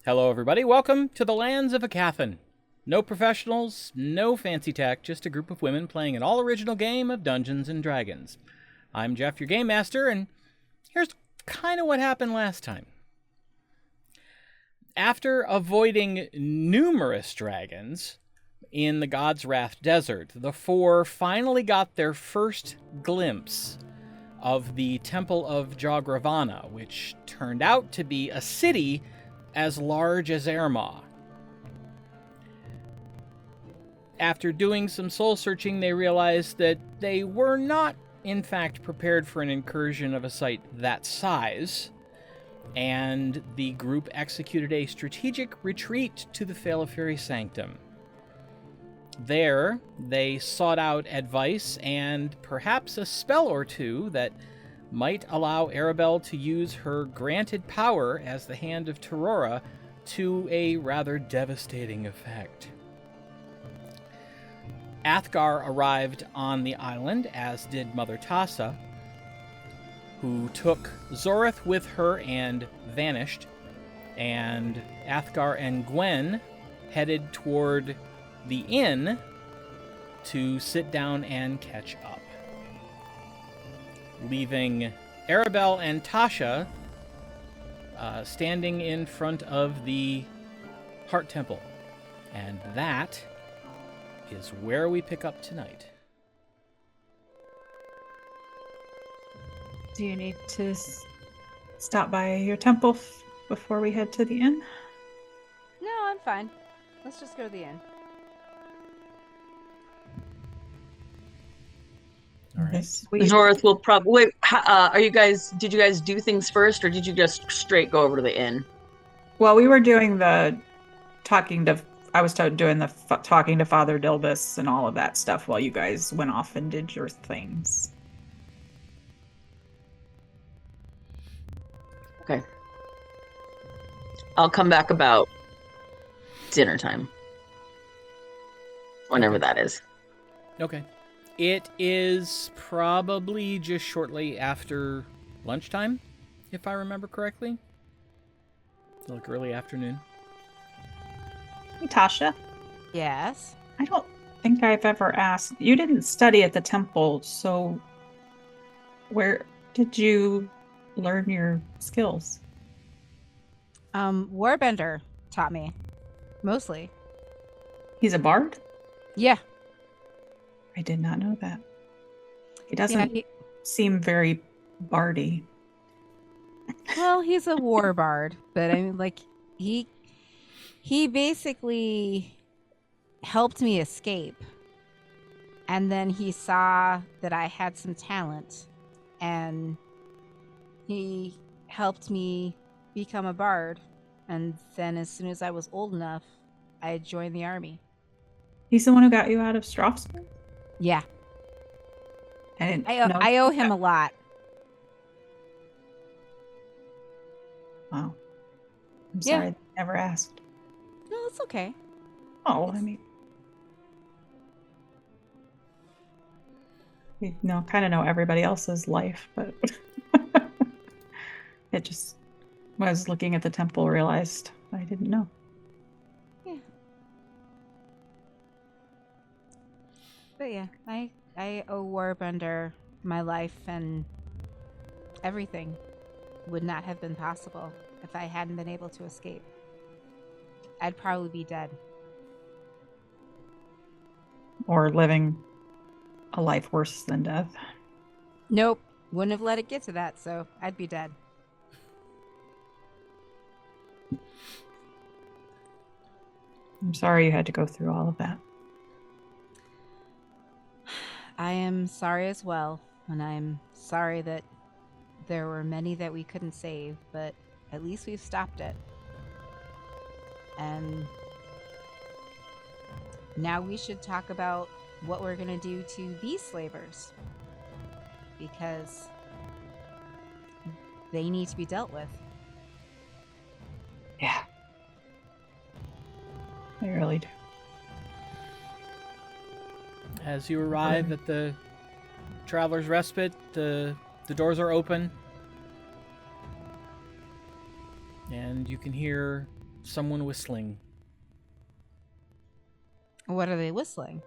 Hello, everybody. Welcome to the lands of Aecathan. No professionals, no fancy tech, just a group of women playing an all-original game of Dungeons & Dragons. I'm Jeff, your game master, and here's kind of what happened last time. After avoiding numerous dragons in the God's Wrath Desert, the four finally got their first glimpse of the Temple of Jogravana, which turned out to be a city as large as Erma. After doing some soul searching, they realized that they were not, in fact, prepared for an incursion of a site that size, and the group executed a strategic retreat to the Failaferi Sanctum. There, they sought out advice and perhaps a spell or two that might allow Aribell to use her granted power as the Hand of Tiraura to a rather devastating effect. Athgarr arrived on the island, as did Mother Tassa, who took Zorith with her and vanished, and Athgarr and Gwen headed toward the inn to sit down and catch up, leaving Aribell and Tasha standing in front of the Heart Temple. And that is where we pick up tonight. Do you need to stop by your temple before we head to the inn? No, I'm fine. Let's just go to the inn. All right. Zorith will probably... Wait, did you guys do things first, or did you just straight go over to the inn? Well, we were doing the talking to Father Dilbus and all of that stuff while you guys went off and did your things. Okay. I'll come back about dinner time. Whenever that is. Okay. It is probably just shortly after lunchtime, if I remember correctly. Like early afternoon. Hey, Tasha. Yes? I don't think I've ever asked. You didn't study at the temple, so where did you learn your skills? Warbender taught me. Mostly. He's a bard? Yeah. I did not know that. He doesn't seem very bardy. Well, he's a war bard, but I mean, like, he basically helped me escape. And then he saw that I had some talent, and he helped me become a bard. And then as soon as I was old enough, I joined the army. He's the one who got you out of Strafsburg? Yeah. I I owe him a lot. Wow. I'm sorry I never asked. No, it's okay. Oh, I mean... You kind of know everybody else's life, but... It just... When I was looking at the temple, realized I didn't know. Yeah. But yeah, I owe Warbender my life, and everything would not have been possible if I hadn't been able to escape. I'd probably be dead. Or living a life worse than death. Nope. Wouldn't have let it get to that, so I'd be dead. I'm sorry you had to go through all of that. I am sorry as well, and I'm sorry that there were many that we couldn't save, but at least we've stopped it. And now we should talk about what we're going to do to these slavers, because they need to be dealt with. Yeah. I really do. As you arrive at the Traveler's Respite, the doors are open, and you can hear someone whistling. What are they whistling?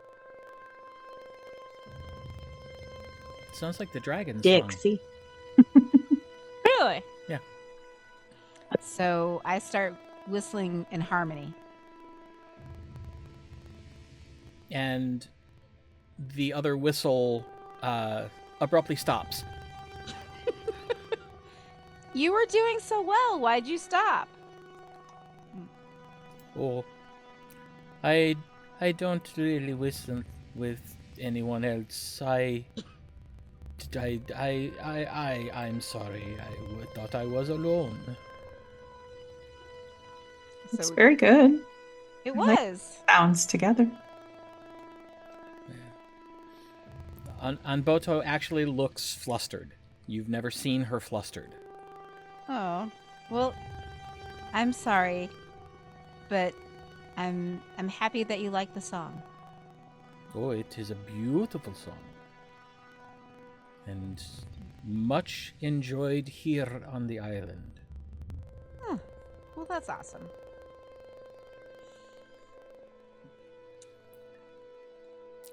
Sounds like the dragon's song. Dixie. Really? Yeah. So I start whistling in harmony. And the other whistle abruptly stops. You were doing so well. Why'd you stop? Oh, I don't really whistle with anyone else. I'm sorry. I thought I was alone. It's So very good. it I like was. Sounds together. Anboto actually looks flustered. You've never seen her flustered. Oh, well, I'm sorry, but I'm happy that you like the song. Oh, it is a beautiful song. And much enjoyed here on the island. Well, that's awesome.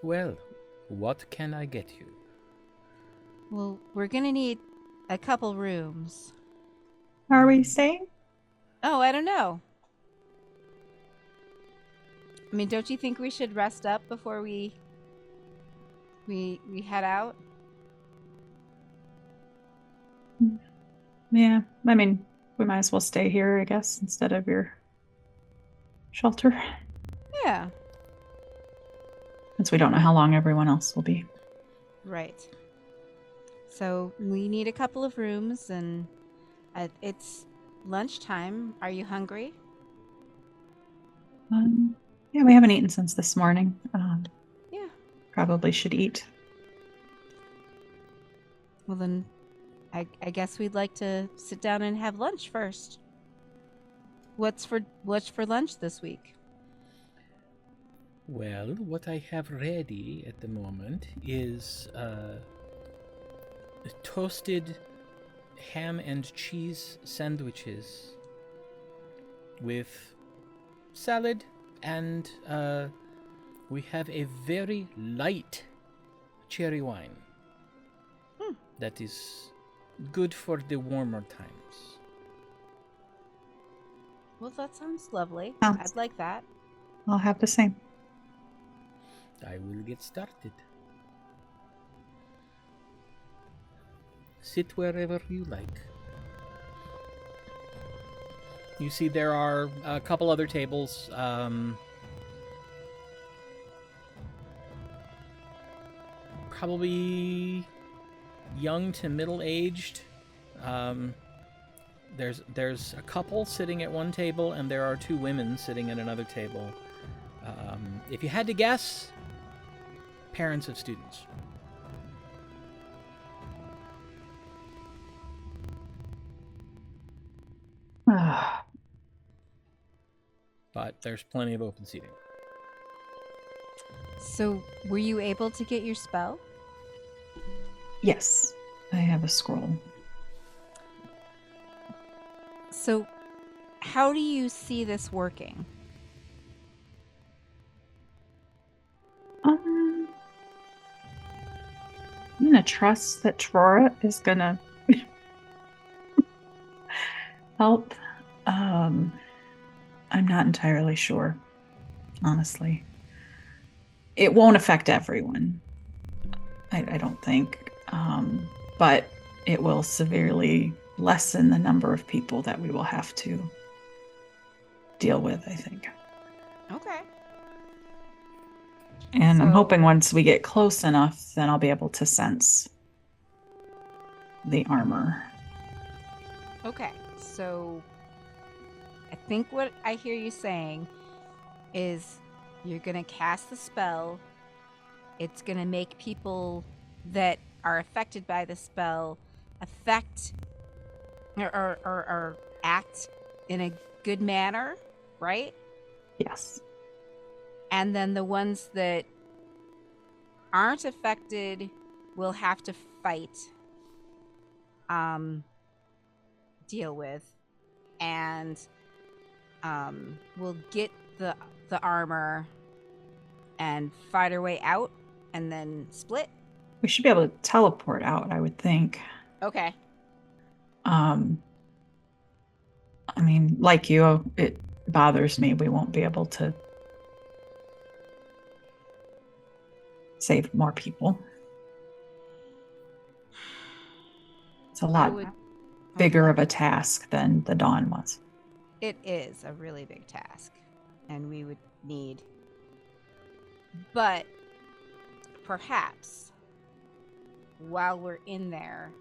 Well, what can I get you? Well, we're gonna need a couple rooms. Are we staying? Oh, I don't know. I mean, don't you think we should rest up before we head out? Yeah. I mean, we might as well stay here, I guess, instead of your shelter. Yeah, Since we don't know how long everyone else will be. right. So we need a couple of rooms, and it's lunchtime. Are you hungry? Yeah, we haven't eaten since this morning. Yeah. Probably should eat. Well, then I guess we'd like to sit down and have lunch first. What's for lunch this week? Well, what I have ready at the moment is toasted ham and cheese sandwiches with salad, and we have a very light cherry wine that is good for the warmer times. Well, that sounds lovely. Sounds- I'd like that. I'll have the same. I will get started. Sit wherever you like. You see there are a couple other tables. Probably young to middle-aged. There's a couple sitting at one table, and there are two women sitting at another table. If you had to guess, parents of students. But there's plenty of open seating. So, were you able to get your spell? Yes, I have a scroll. So, how do you see this working? I'm gonna trust that Tiraura is gonna help. I'm not entirely sure, honestly. It won't affect everyone, I don't think, but it will severely lessen the number of people that we will have to deal with, I think. Okay. And I'm So- hoping once we get close enough, then I'll be able to sense the armor. Okay. So, I think what I hear you saying is you're going to cast the spell. It's going to make people that are affected by the spell affect or act in a good manner, right? Yes. And then the ones that aren't affected will have to fight, deal with, and we'll get the armor and fight our way out and then split. We should be able to teleport out, I would think. Okay. I mean, like you, it bothers me we won't be able to save more people. It's a lot bigger of a task than the Dawn was. It is a really big task, and we would need. But perhaps while we're in there,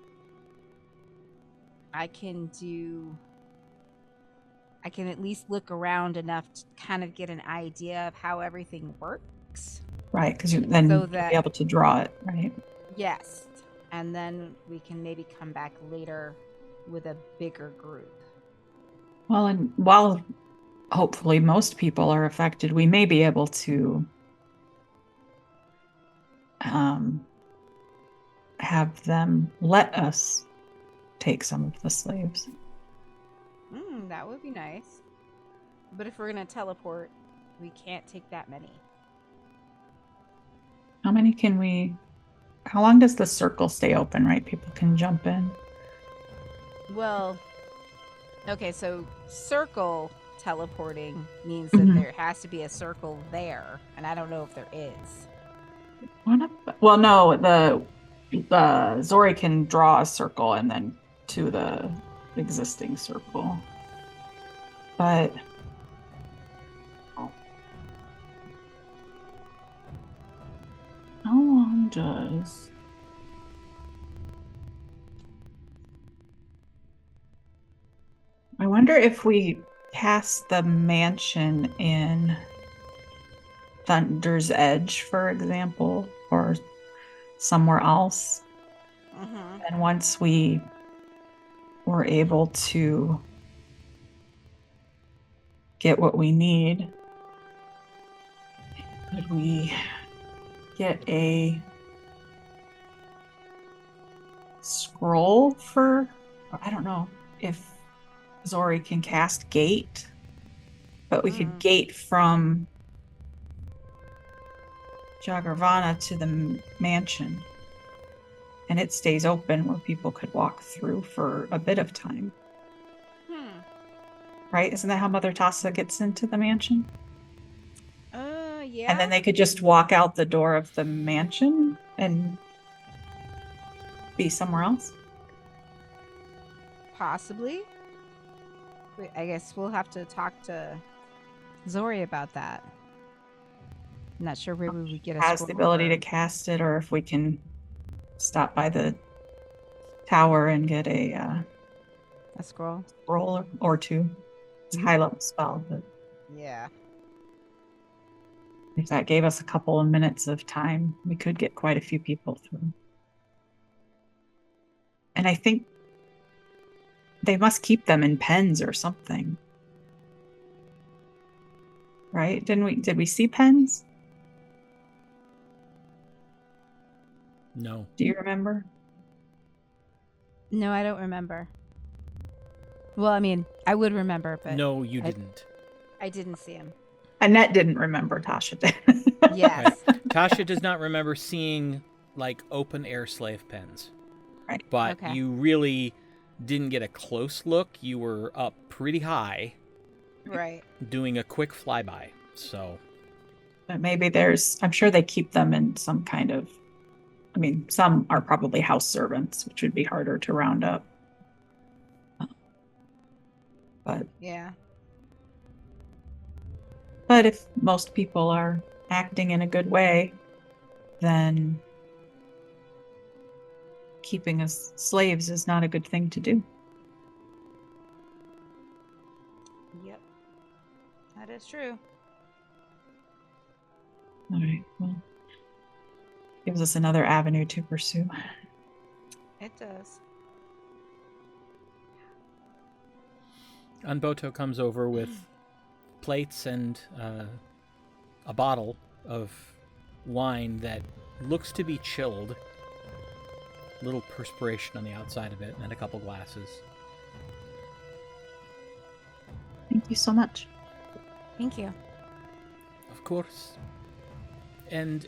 I can at least look around enough to kind of get an idea of how everything works. Right, because then you'll be able to draw it, right? Yes. And then we can maybe come back later with a bigger group. Well, and while hopefully most people are affected, we may be able to have them let us take some of the slaves. That would be nice. But if we're going to teleport, we can't take that many. How many can we... How long does the circle stay open, right? People can jump in. Well, okay, so circle teleporting means that there has to be a circle there, and I don't know if there is. Well, no, the Zori can draw a circle and then to the existing circle. But how long does... I wonder if we cast the mansion in Thunder's Edge, for example, or somewhere else. And once we were able to get what we need, could we get a scroll for... I don't know if Zori can cast gate, but we could gate from Jogravana to the mansion, and it stays open where people could walk through for a bit of time. Right? Isn't that how Mother Tassa gets into the mansion? Yeah. And then they could just walk out the door of the mansion and be somewhere else? Possibly. I guess we'll have to talk to Zori about that. I'm not sure where we would get a has scroll the ability to cast it, or if we can stop by the tower and get a scroll or two. It's a high level spell, but yeah, if that gave us a couple of minutes of time, we could get quite a few people through. And I think they must keep them in pens or something. Right? Did we see pens? No. Do you remember? No, I don't remember. Well, I mean, I would remember, but no, you didn't. I didn't see him. Annette didn't remember. Tasha did. Yes. Right. Tasha does not remember seeing like open air slave pens. Right. But Okay. you really didn't get a close look. You were up pretty high. Right. Doing a quick flyby. So. But maybe I'm sure they keep them in some kind of, I mean, some are probably house servants, which would be harder to round up. But Yeah. But if most people are acting in a good way, then keeping us slaves is not a good thing to do. Yep. That is true. All right. Well, gives us another avenue to pursue. It does. Unboto comes over with plates and a bottle of wine that looks to be chilled. A little perspiration on the outside of it, and a couple glasses. Thank Thank you so much. Thank you. Of course. And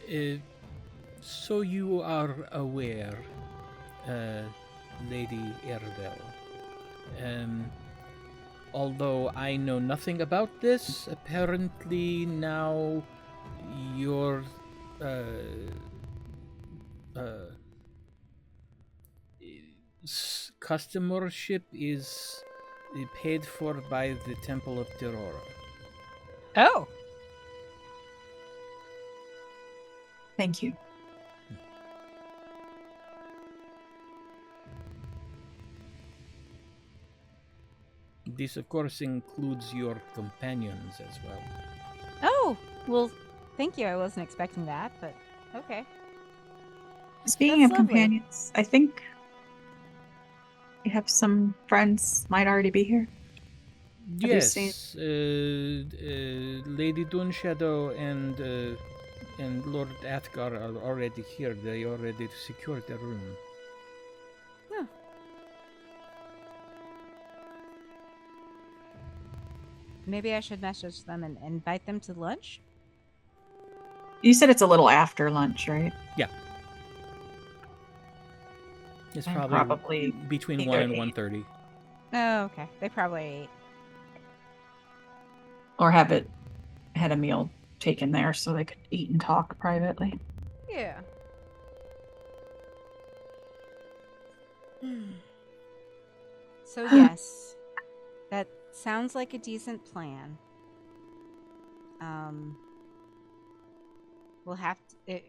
so you are aware, Lady Aribell. Although I know nothing about this, apparently now your customership is paid for by the Temple of Tiraura. Oh. Thank you. This, of course, includes your companions as well. Oh, well, thank you. I wasn't expecting that, but okay. Speaking That's of lovely. companions, I think we have some friends might already be here. Have you seen- Yes, Lady Dunshadow and Lord Athgarr are already here. They already secured their room. Oh. Maybe I should message them and invite them to lunch? You said it's a little after lunch, right? Yeah. It's And probably, probably between either 1 and eight. 1:30. Oh, okay. They probably ate. Or have it had a meal taken there so they could eat and talk privately. Yeah. So yes, that sounds like a decent plan. We'll have to.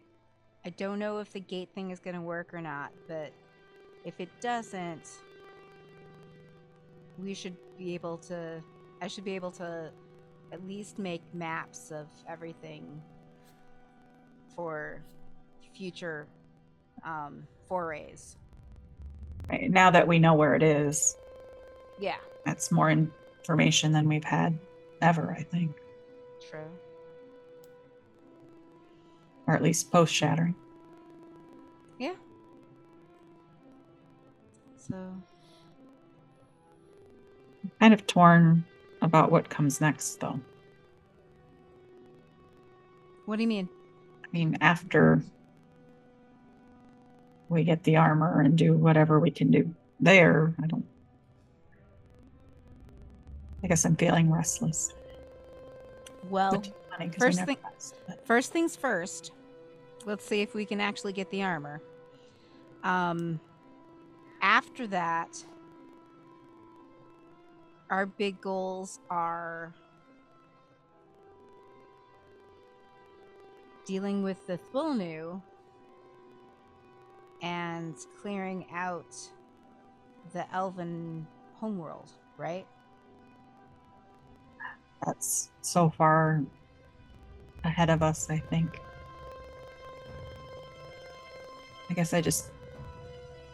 I don't know if the gate thing is going to work or not, but if it doesn't, we should be able to. I should be able to at least make maps of everything for future forays. Right, now that we know where it is, Yeah, that's more information than we've had ever, I think. true. Or at least post-shattering. Yeah. So, Kind of torn about what comes next, though. what do you mean? I mean, after we get the armor and do whatever we can do there, I guess I'm feeling restless. Well, Which is funny 'cause we first never thing- rest, but- first things first. Let's see if we can actually get the armor. After that, our big goals are dealing with the Thwilnu and clearing out the elven homeworld, right? That's so far ahead of us, I think. I guess I just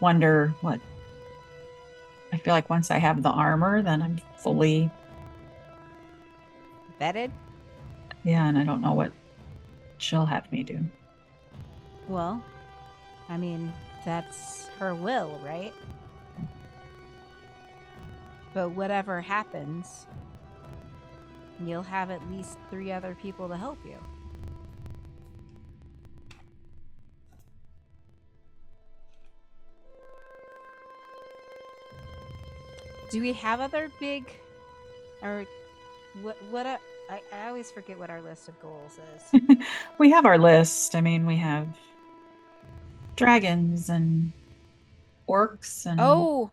wonder what. I feel like once I have the armor, then I'm fully. Vetted? Yeah, and I don't know what she'll have me do. Well, I mean, that's her will, right? But whatever happens, you'll have at least 3 other people to help you. Do we have other big, or I always forget what our list of goals is. We have our list. I mean, we have dragons and orcs and. Oh,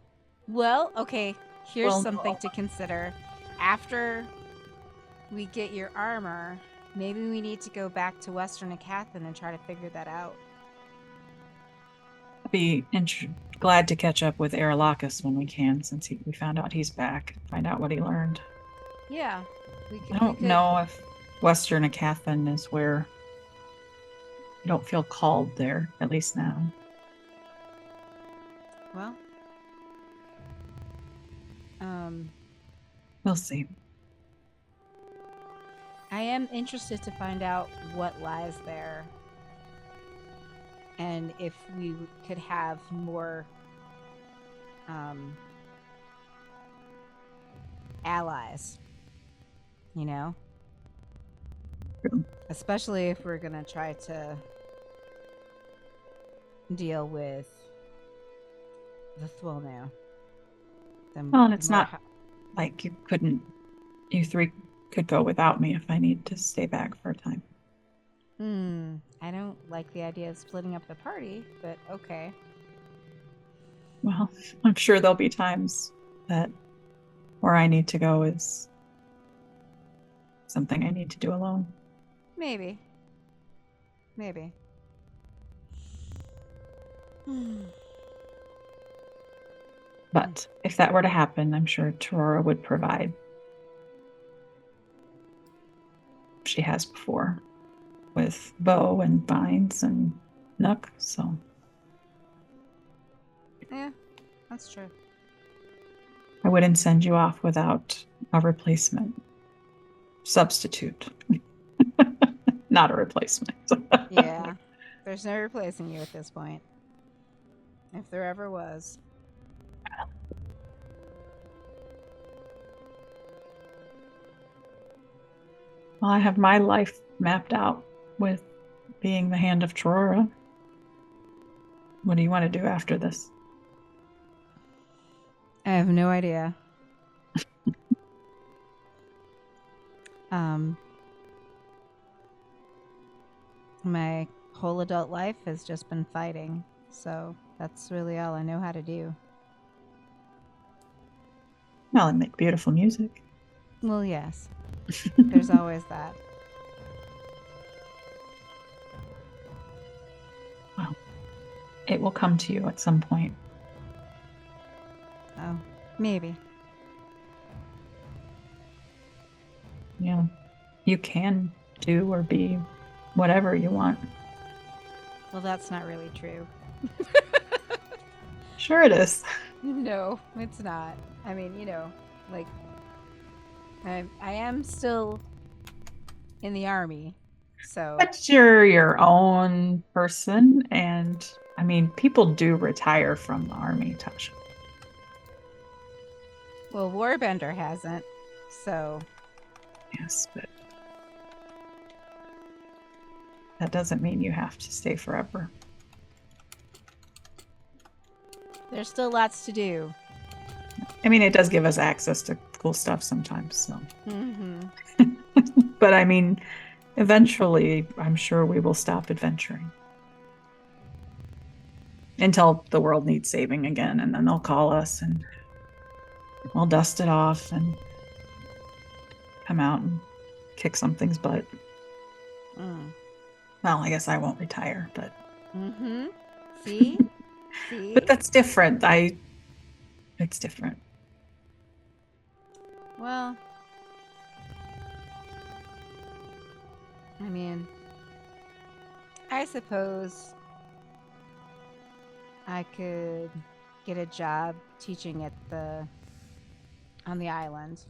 well, okay. Here's Well, something to consider. After we get your armor, maybe we need to go back to Western Aecathan and try to figure that out. I'd be glad to catch up with Arilakis when we can, since we found out he's back. Find out what he learned. Yeah. I don't know if Western Aecathan is where. I don't feel called there, at least now. Well, We'll see. I am interested to find out what lies there. And if we could have more allies. you know? True. Especially if we're gonna try to deal with the Thwolnu. Well, and it's not like you three could go without me if I need to stay back for a time. I don't like the idea of splitting up the party, but okay. Well, I'm sure there'll be times that where I need to go is something I need to do alone. Maybe. But if that were to happen, I'm sure Tiraura would provide. She has before with bow and vines and nook, so. Yeah, that's true. I wouldn't send you off without a replacement. Substitute. Not a replacement. Yeah. There's no replacing you at this point. If there ever was. Well, I have my life mapped out with being the Hand of Tiraura. What do you want to do after this? I have no idea. My whole adult life has just been fighting, so that's really all I know how to do. Well, and make beautiful music. Well, yes. There's always that. Well, it will come to you at some point. Oh, maybe. Yeah. You can do or be whatever you want. Well, that's not really true. Sure it is. No, it's not. I mean, like, I am still in the army, so. But you're your own person, and I mean, people do retire from the army, Tasha. Well, Warbender hasn't, so. Yes, but that doesn't mean you have to stay forever. There's still lots to do. I mean, it does give us access to cool stuff sometimes, so. Mm-hmm. But I mean, eventually, I'm sure we will stop adventuring. Until the world needs saving again, and then they'll call us, and we'll dust it off and come out and kick something's butt. Well, I guess I won't retire, but. Mm-hmm. See? See? But that's different. It's different. Well, I mean, I suppose I could get a job teaching on the island.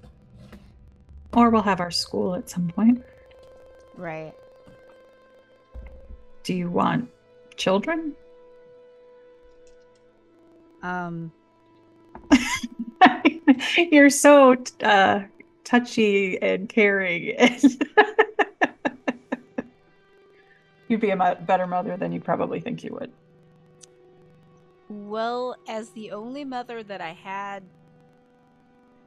Or we'll have our school at some point. Right. Do you want children? You're so touchy and caring. You'd be a better mother than you probably think you would. Well, as the only mother that I had,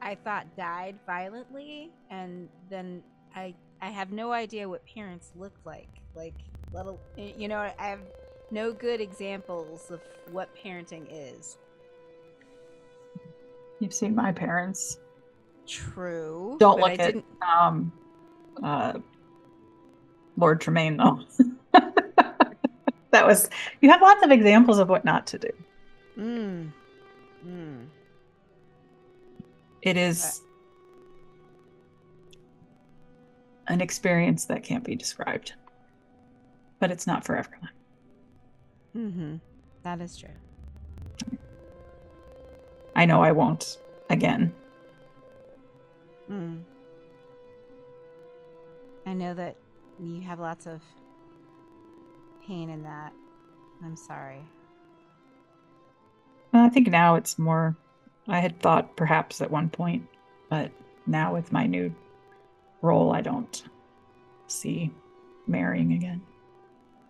I thought died violently, and then I have no idea what parents look like. Like, I have no good examples of what parenting is. You've seen my parents. True. Don't look at Lord Tremaine, though. You have lots of examples of what not to do. It is an experience that can't be described, but it's not for everyone. That is true. I know I won't again. I know that you have lots of pain in that. I'm sorry. Well, I think now it's more, I had thought perhaps at one point, but now with my new role, I don't see marrying again.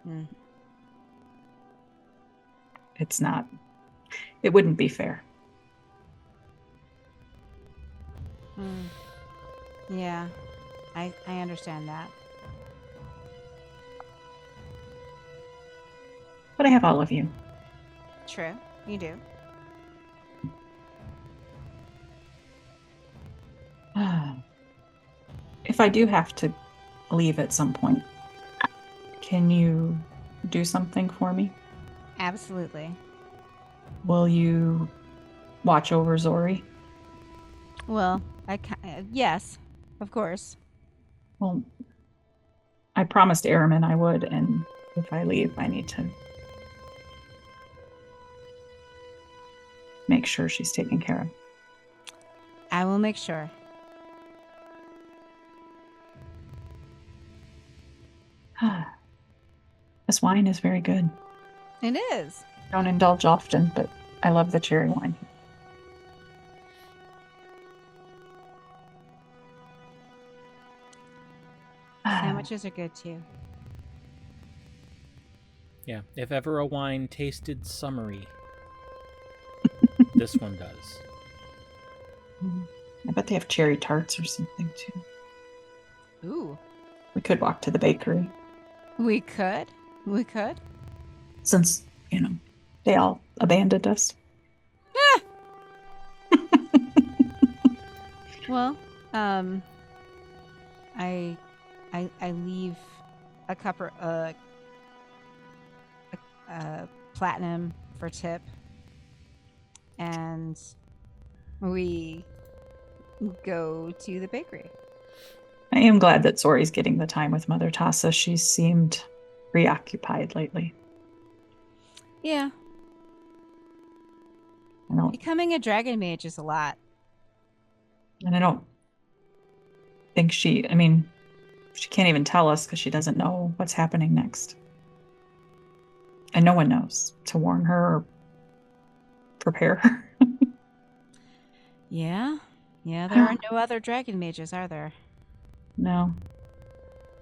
Mm. It's not. It wouldn't be fair. Mm. Yeah, I understand that. But I have all of you. True, you do. If I do have to leave at some point, can you do something for me? Absolutely. Will you watch over Zori? Well, yes, of course. Well, I promised Aramin I would, and if I leave, I need to make sure she's taken care of. I will make sure. This wine is very good. It is. Don't indulge often, but I love the cherry wine. Sandwiches are good too. Yeah, if ever a wine tasted summery, this one does. I bet they have cherry tarts or something too. Ooh. We could walk to the bakery. We could. We could. Since, they all abandoned us. Well, I leave a couple platinum for tip, and we go to the bakery. I am glad that Zori's getting the time with Mother Tassa. She seemed preoccupied lately. Yeah. Becoming a dragon mage is a lot. And I don't think she can't even tell us because she doesn't know what's happening next. And no one knows to warn her or prepare her. Yeah. Yeah, there are no other dragon mages, are there? No.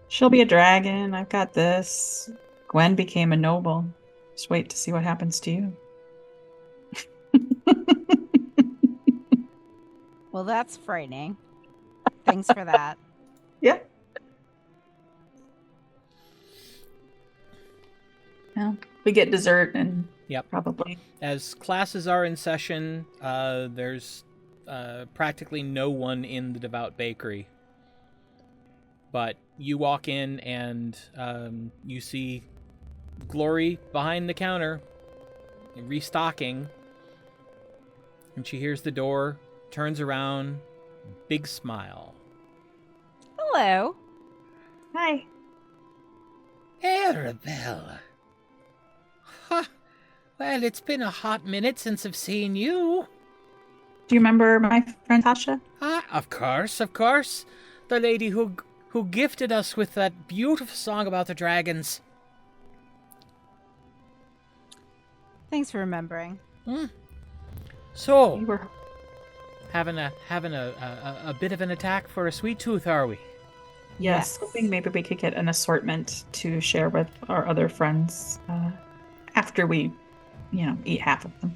She'll be a dragon. I've got this. Gwen became a noble. Just wait to see what happens to you. Well, that's frightening. Thanks for that. Yeah. Well, we get dessert and probably. As classes are in session, there's practically no one in the Devout Bakery. But you walk in and you see Glory behind the counter, restocking. And she hears the door, turns around, big smile. Hello. Hi. Aribell. Ha! Well, it's been a hot minute since I've seen you. Do you remember my friend Tasha? Ah, of course. The lady who gifted us with that beautiful song about the dragons. Thanks for remembering. So, We were having a bit of an attack for a sweet tooth, are we? Yes, hoping maybe we could get an assortment to share with our other friends after we, eat half of them.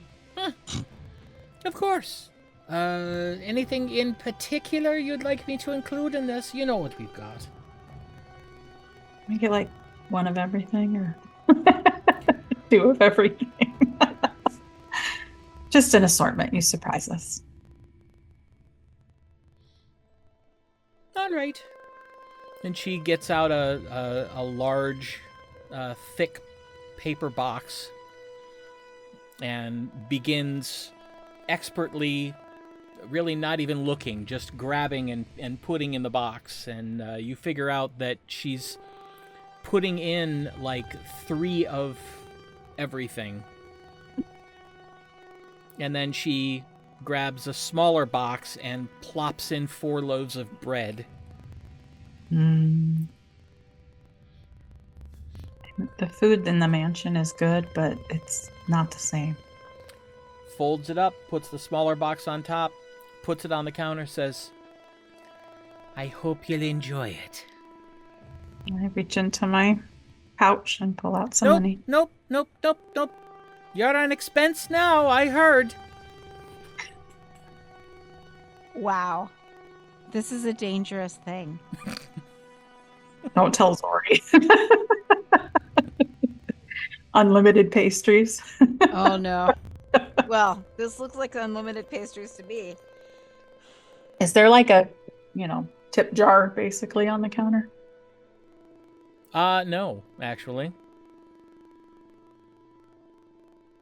Of course. Anything in particular you'd like me to include in this? You know what we've got. We get like one of everything or two of everything. Just an assortment. You surprise us. All right. And she gets out a large, thick paper box and begins expertly, really not even looking, just grabbing and putting in the box. And you figure out that she's putting in like 3 of everything. And then she grabs a smaller box and plops in 4 loaves of bread. The food in the mansion is good, but it's not the same. Folds it up, puts the smaller box on top, puts it on the counter, says, I hope you'll enjoy it. I reach into my pouch and pull out some money. Nope. You're on expense now, I heard. Wow. This is a dangerous thing. Don't tell Zori. Unlimited pastries. Oh, no. Well, this looks like unlimited pastries to me. Is there like a, tip jar basically on the counter? No, actually.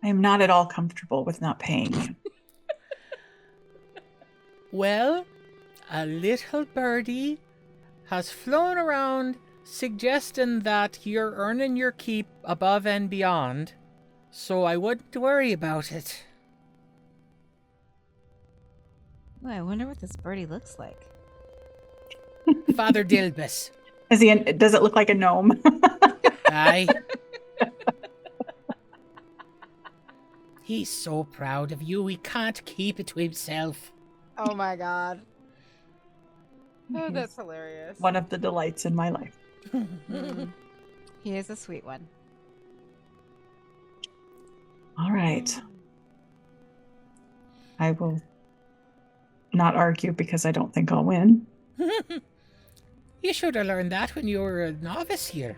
I am not at all comfortable with not paying you. Well, a little birdie has flown around suggesting that you're earning your keep above and beyond, so I wouldn't worry about it. Ooh, I wonder what this birdie looks like. Father Dilbus. Does it look like a gnome? Aye. He's so proud of you, he can't keep it to himself. Oh my god. Oh, that's hilarious. One of the delights in my life. He is a sweet one. All right. I will not argue because I don't think I'll win. You should have learned that when you were a novice here.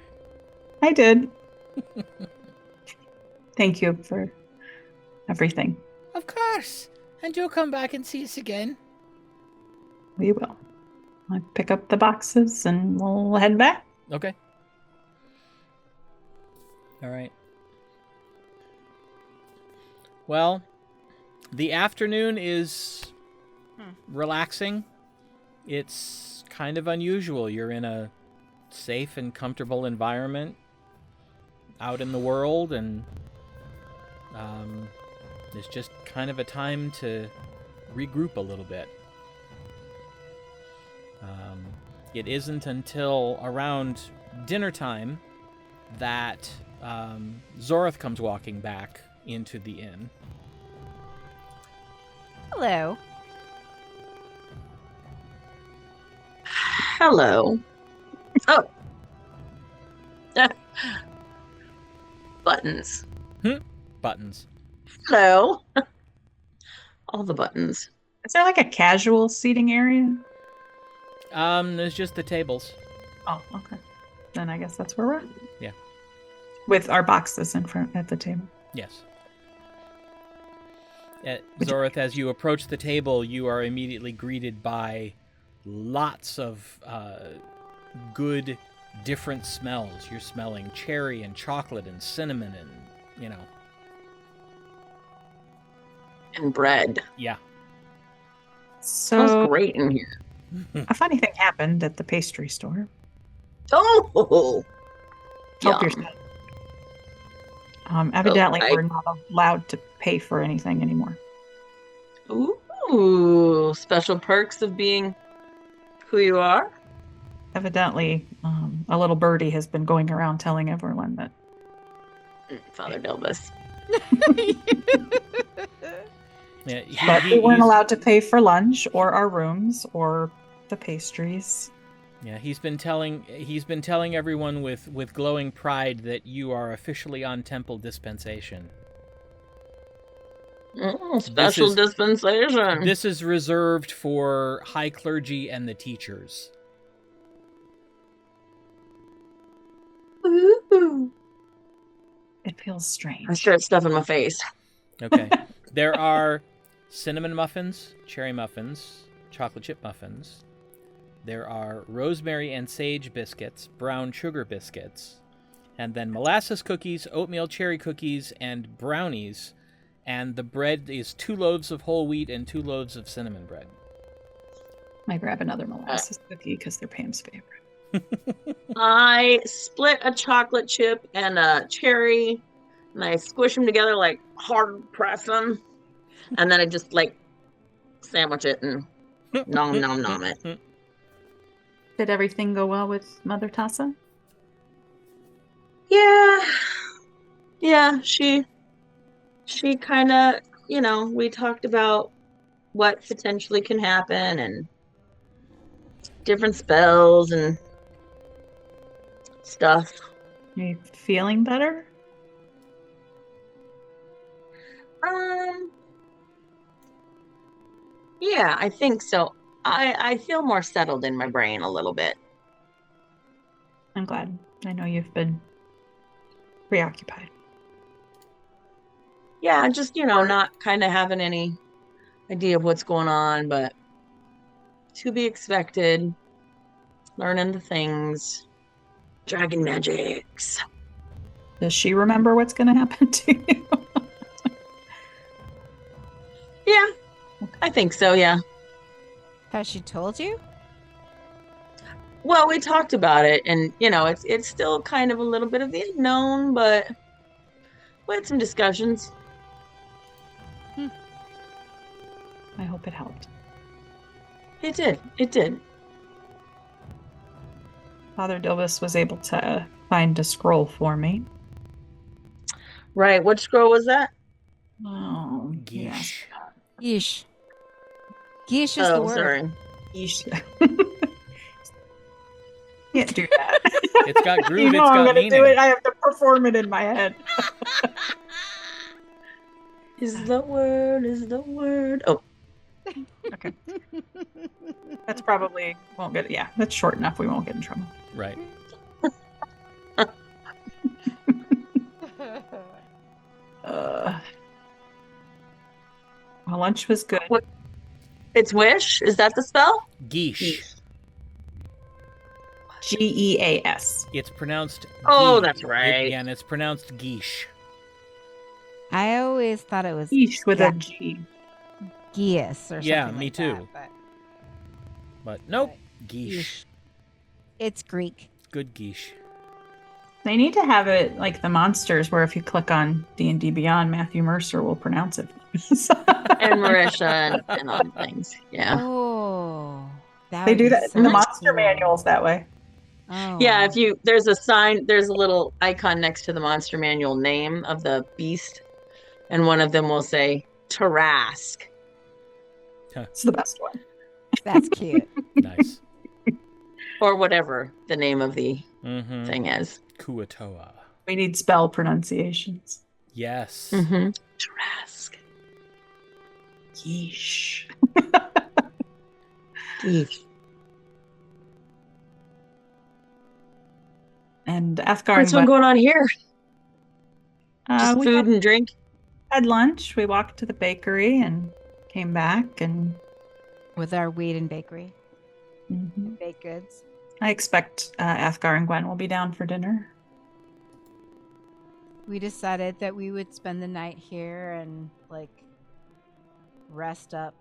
I did. Thank you for everything. Of course. And you'll come back and see us again. We will. I'll pick up the boxes and we'll head back. Okay. All right. Well, the afternoon is relaxing. It's kind of unusual. You're in a safe and comfortable environment out in the world, and it's just kind of a time to regroup a little bit. It isn't until around dinner time that Zorith comes walking back into the inn. Hello. Hello. Oh. Buttons. Buttons. Hello. All the buttons. Is there like a casual seating area? There's just the tables. Oh, okay. Then I guess that's where we're at. Yeah. With our boxes in front at the table. Yes. Zorith, as you approach the table, you are immediately greeted by lots of good, different smells. You're smelling cherry and chocolate and cinnamon and, And bread. Yeah. So Smells great in here. a funny thing happened at the pastry store. Oh! Help Yum. yourself. Evidently, I- we're not allowed to pay for anything anymore. Ooh, special perks of being who you are. Evidently, a little birdie has been going around telling everyone that. Father Dilbus. Yeah, But we weren't allowed to pay for lunch or our rooms or the pastries. Yeah, he's been telling everyone with glowing pride that you are officially on temple dispensation. Special dispensation. This is reserved for high clergy and the teachers. Ooh. It feels strange. I start stuffing my face. Okay. There are cinnamon muffins, cherry muffins, chocolate chip muffins. There are rosemary and sage biscuits, brown sugar biscuits, and then molasses cookies, oatmeal cherry cookies, and brownies. And the bread is 2 loaves of whole wheat and 2 loaves of cinnamon bread. I grab another molasses cookie because they're Pam's favorite. I split a chocolate chip and a cherry, and I squish them together like hard press them, and then I just like sandwich it and nom nom nom it. Did everything go well with Mother Tassa? Yeah, she kind of, we talked about what potentially can happen, and different spells and stuff. Are you feeling better? Yeah, I think so. I feel more settled in my brain a little bit. I'm glad. I know you've been preoccupied. Yeah, just, not kind of having any idea of what's going on, but to be expected, learning the things, dragon magics. Does she remember what's going to happen to you? Yeah, I think so, yeah. Has she told you? Well, we talked about it, and, it's still kind of a little bit of the unknown, but we had some discussions. I hope it helped. It did. Father Dilbus was able to find a scroll for me. Right, what scroll was that? Oh, Geesh. Yeesh. Geesh is the word. Sorry. Yeesh. Can't do that. It's got groove, You know it's I'm got gonna meaning. do it. I have to perform it in my head. Is the word. Oh, Okay. That's probably won't get. Yeah, that's short enough. We won't get in trouble. Right. Well, lunch was good. What? It's wish? Is that the spell? Geesh. Geas. It's pronounced Oh, gee. that's right. And it's pronounced geesh. I always thought it was Yeesh with a G. Geas or something. Yeah, like me too. that, But nope. but Geesh. yeesh. It's Greek. Good geesh. They need to have it like the monsters, where if you click on D&D Beyond, Matthew Mercer will pronounce it. And Marisha and all the things. Yeah. Oh, They do that in the monster manuals that way. Oh, Yeah, wow. there's a little icon next to the monster manual name of the beast, and one of them will say Tarask. It's the best one. That's cute. Nice. Or whatever the name of the thing is. Kuatoa. We need spell pronunciations. Yes. Tarask. Yeesh. Yeesh. And Athgarr What's and going on here? Just we food and drink? had lunch. We walked to the bakery and came back. And With our wheat and bakery. Baked goods. I expect Athgarr and Gwen will be down for dinner. We decided that we would spend the night here and rest up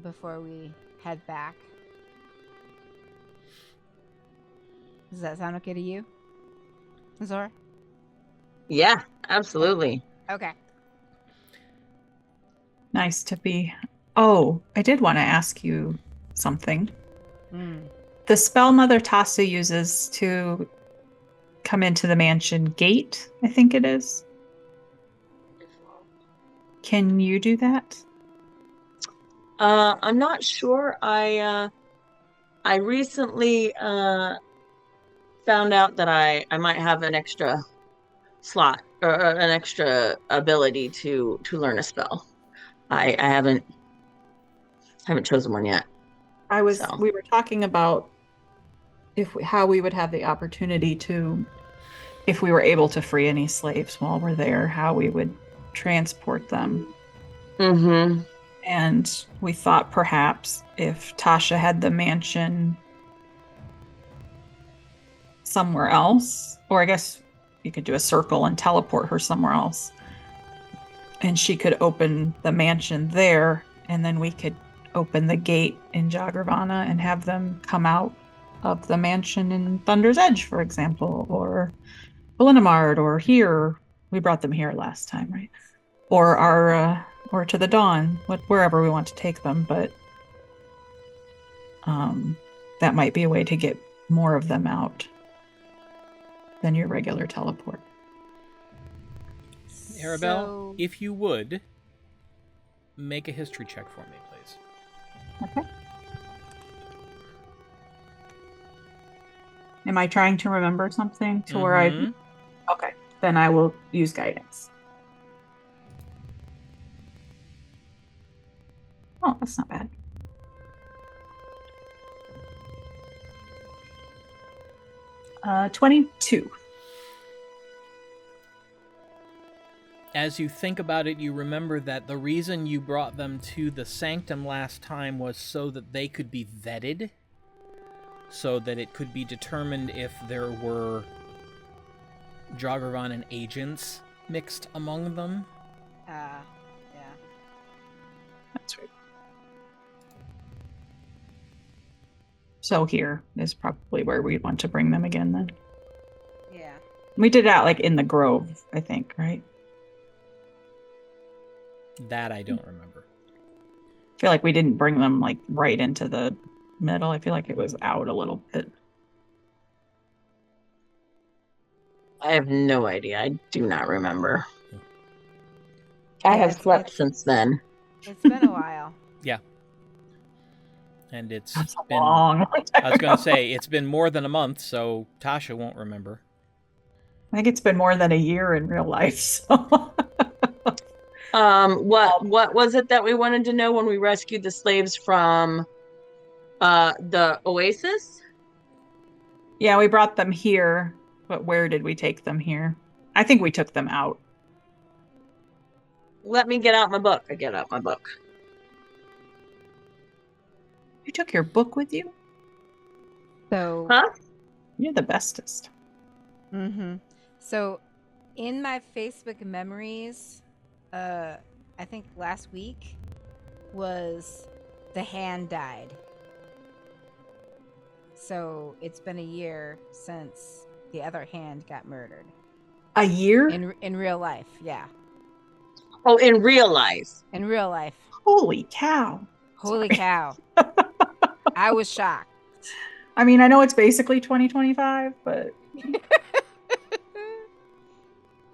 before we head back. Does that sound okay to you, Zora? Yeah, absolutely. Okay. Nice to be. Oh, I did want to ask you something. The spell Mother Tasu uses to come into the mansion gate, I think it is. Can you do that? I'm not sure. I recently found out that I might have an extra slot or an extra ability to learn a spell. I haven't chosen one yet. We were talking about how we would have the opportunity to, if we were able to free any slaves while we're there, how we would transport them. And we thought perhaps if Tasha had the mansion somewhere else, or I guess you could do a circle and teleport her somewhere else, and she could open the mansion there, and then we could open the gate in Jogravana and have them come out of the mansion in Thunder's Edge, for example, or Belinamard, or here. We brought them here last time, right? Or or to the Dawn, wherever we want to take them. But that might be a way to get more of them out than your regular teleport. Aribell, if you would, make a history check for me, please. Okay. Am I trying to remember something to where I... Mhm. Okay, then I will use guidance. Oh, that's not bad. Uh, 22. As you think about it, you remember that the reason you brought them to the sanctum last time was so that they could be vetted, so that it could be determined if there were Jogravan agents mixed among them. Yeah. That's right. So here is probably where we'd want to bring them again then. Yeah. We did that like in the grove, I think, right? That I don't remember. I feel like we didn't bring them like right into the middle. I feel like it was out a little bit. I have no idea. I do not remember. Yeah, I have slept since then. It's been a while. Yeah. And it's That's a been long time I was going to ago. say it's been more than a month, so Tasha won't remember. I think it's been more than a year in real life. So. What was it that we wanted to know when we rescued the slaves from the oasis? Yeah, we brought them here, but where did we take them here? I think we took them out. Let me get out my book. I get out my book. You took your book with you? So, Huh? You're the bestest. So, in my Facebook memories, I think last week was the hand died. So it's been a year since the other hand got murdered A year? in real life. Yeah, Oh, in real life. in real life. Holy cow. Holy Sorry. cow! I was shocked. I mean, I know it's basically 2025, but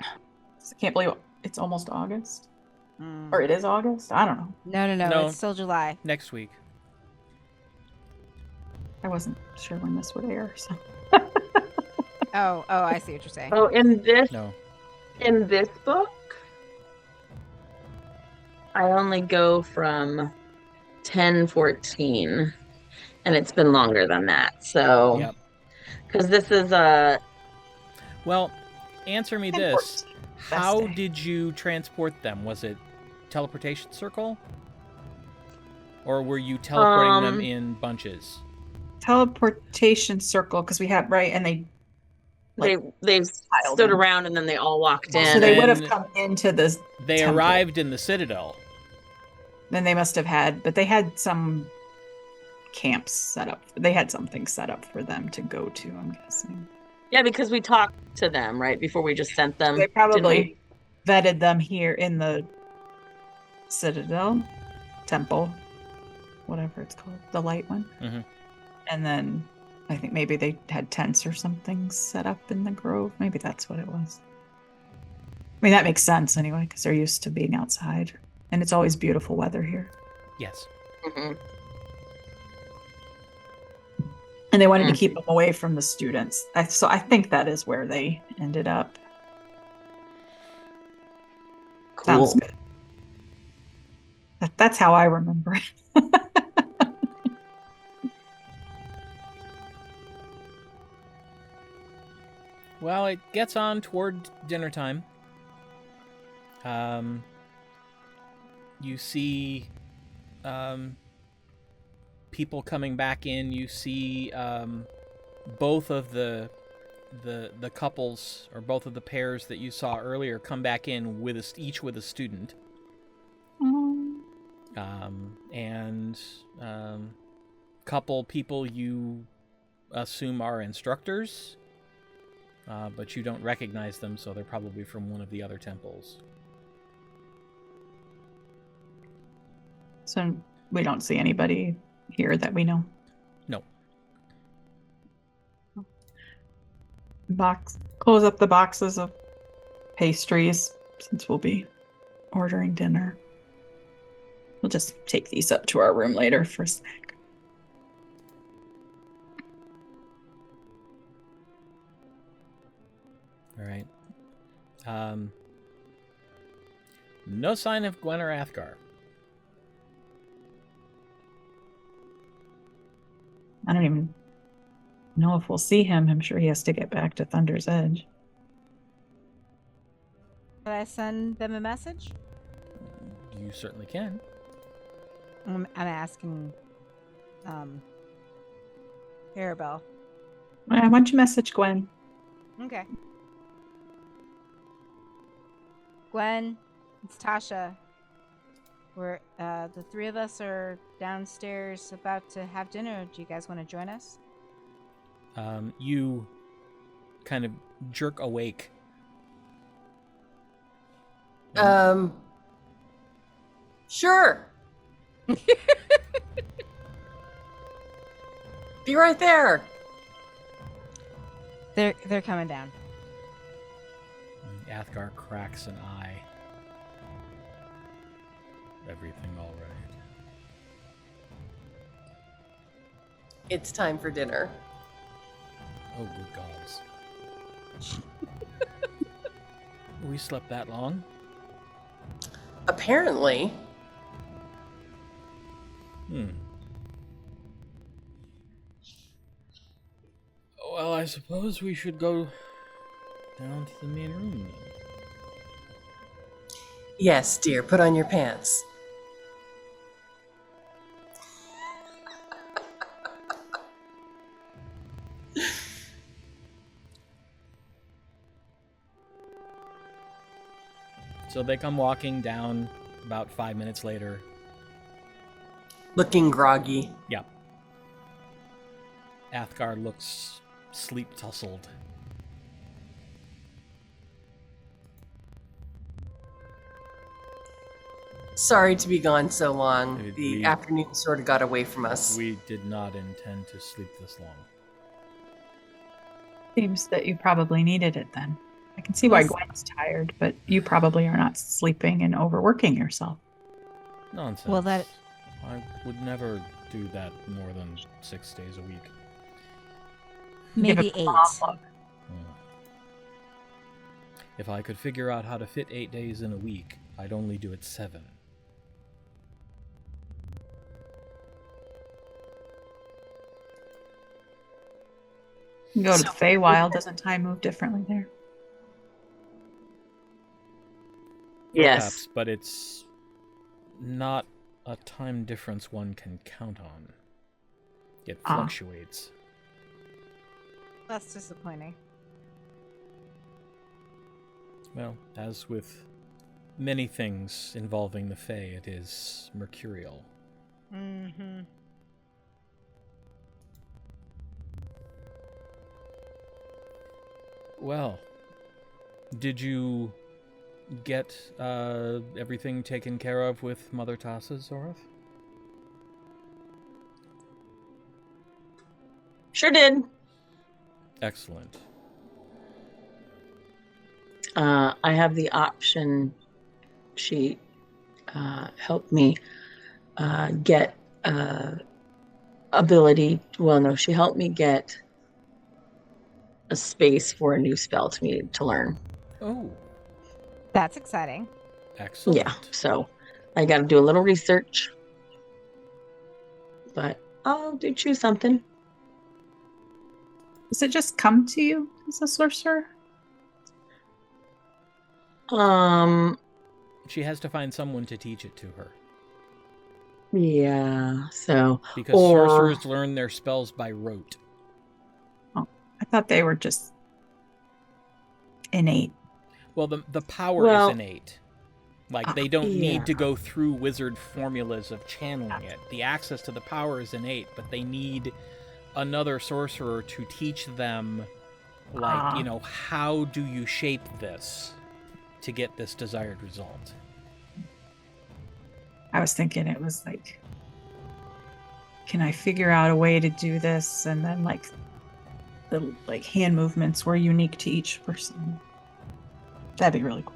I can't believe it's almost August. Or it is August? I don't know. No. It's still July. Next week. I wasn't sure when this would air, so. Oh, I see what you're saying. Oh, in No. this book, I only go from 10:14, and it's been longer than that. So, Yep. because this is Well, answer me this. How day. did you transport them? Was it teleportation circle? Or were you teleporting them in bunches? Teleportation circle, because we had, right, and they they piled stood in. around and then they all walked in. So they would have then come into this They temple. arrived in the Citadel. Then they must have had, but they had some camps set up. They had something set up for them to go to, I'm guessing. Yeah, because we talked to them right before we just sent them. They probably vetted them here in the Citadel Temple, whatever it's called, the light one. Mhm. And then I think maybe they had tents or something set up in the grove. Maybe that's what it was. I mean, that makes sense anyway, because they're used to being outside. And it's always beautiful weather here. Yes. Mhm. And they wanted to keep them away from the students. So I think that is where they ended up. Cool. Sounds good. That's how I remember it. Well, it gets on toward dinner time. You see people coming back in. You see both of the couples, or both of the pairs that you saw earlier, come back in with each with a student. And couple people you assume are instructors. But you don't recognize them, so they're probably from one of the other temples. So we don't see anybody here that we know. No. Close up the boxes of pastries, since we'll be ordering dinner. We'll just take these up to our room later for a snack. No sign of Gwen or Athgarr. I don't even know if we'll see him. I'm sure he has to get back to Thunder's Edge. Did I send them a message? You certainly can. I'm asking Aribell. Why don't you message Gwen? Okay. Gwen, it's Tasha. We're the three of us are downstairs about to have dinner. Do you guys want to join us? You kind of jerk awake. Sure. Be right there. They're coming down. Athgarr cracks an eye. Everything all right? It's time for dinner. Oh, good gods. We slept that long? Apparently. Well, I suppose we should go down to the main room then. Yes, dear, put on your pants. So they come walking down about 5 minutes later. Looking groggy. Yeah. Athgarr looks sleep-tussled. Sorry to be gone so long. We- The afternoon sort of got away from us. We did not intend to sleep this long. Seems that you probably needed it then. I can see why Yes. Gwen's tired, but you probably are not sleeping and overworking yourself. Nonsense. Well, that- I would never do that more than 6 days a week. Give Maybe a 8. calm look. If I could figure out how to fit 8 days in a week, I'd only do it 7. You go to the Feywild. Doesn't time move differently there? Yes. Perhaps, but it's not a time difference one can count on. It Ah. fluctuates. That's disappointing. Well, as with many things involving the Fae, it is mercurial. Mm-hmm. Well, did you get everything taken care of with Mother Tassa, Zorith? Sure did. Excellent. I have the option. She helped me get ability. Well, no, she helped me get a space for a new spell to learn. Oh, That's exciting. excellent. Yeah, so I got to do a little research, but I'll choose something. Does it just come to you as a sorcerer? She has to find someone to teach it to her. Yeah, so Because sorcerers learn their spells by rote. I thought they were just innate. Well, the power Well, is innate. Like, they don't yeah. need to go through wizard formulas of channeling it. The access to the power is innate, but they need another sorcerer to teach them, like, how do you shape this to get this desired result? I was thinking it was like, can I figure out a way to do this? And then the hand movements were unique to each person. That'd be really cool.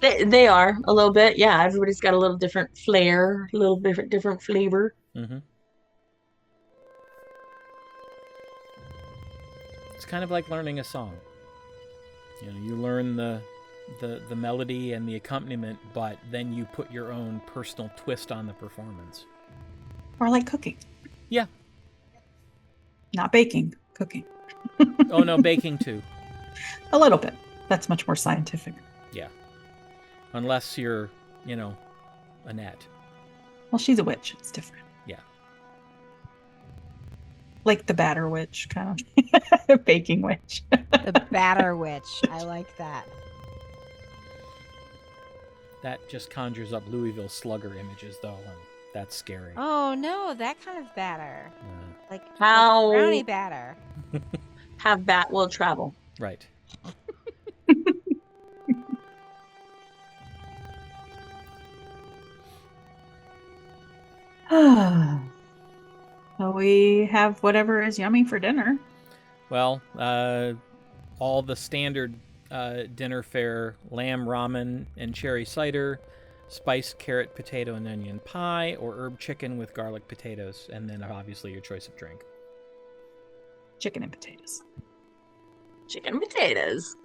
They are a little bit. Yeah, everybody's got a little different flair, a little different flavor. Mm-hmm. It's kind of like learning a song. You learn the the melody and the accompaniment, but then you put your own personal twist on the performance. Or like cooking. Yeah. Not baking, cooking. Oh no, baking too. A little bit. That's much more scientific. Yeah. Unless you're, Annette. Well, she's a witch. It's different. Yeah. Like the batter witch, kind of. Baking witch. The batter witch. I like that. That just conjures up Louisville Slugger images, though, and that's scary. Oh no, that kind of batter. Like How- like brownie batter. Have bat will travel. Right. So we have whatever is yummy for dinner. Well, all the standard dinner fare: lamb ramen and cherry cider, spiced carrot, potato, and onion pie, or herb chicken with garlic potatoes, and then obviously your choice of drink. Chicken and potatoes. Chicken and potatoes.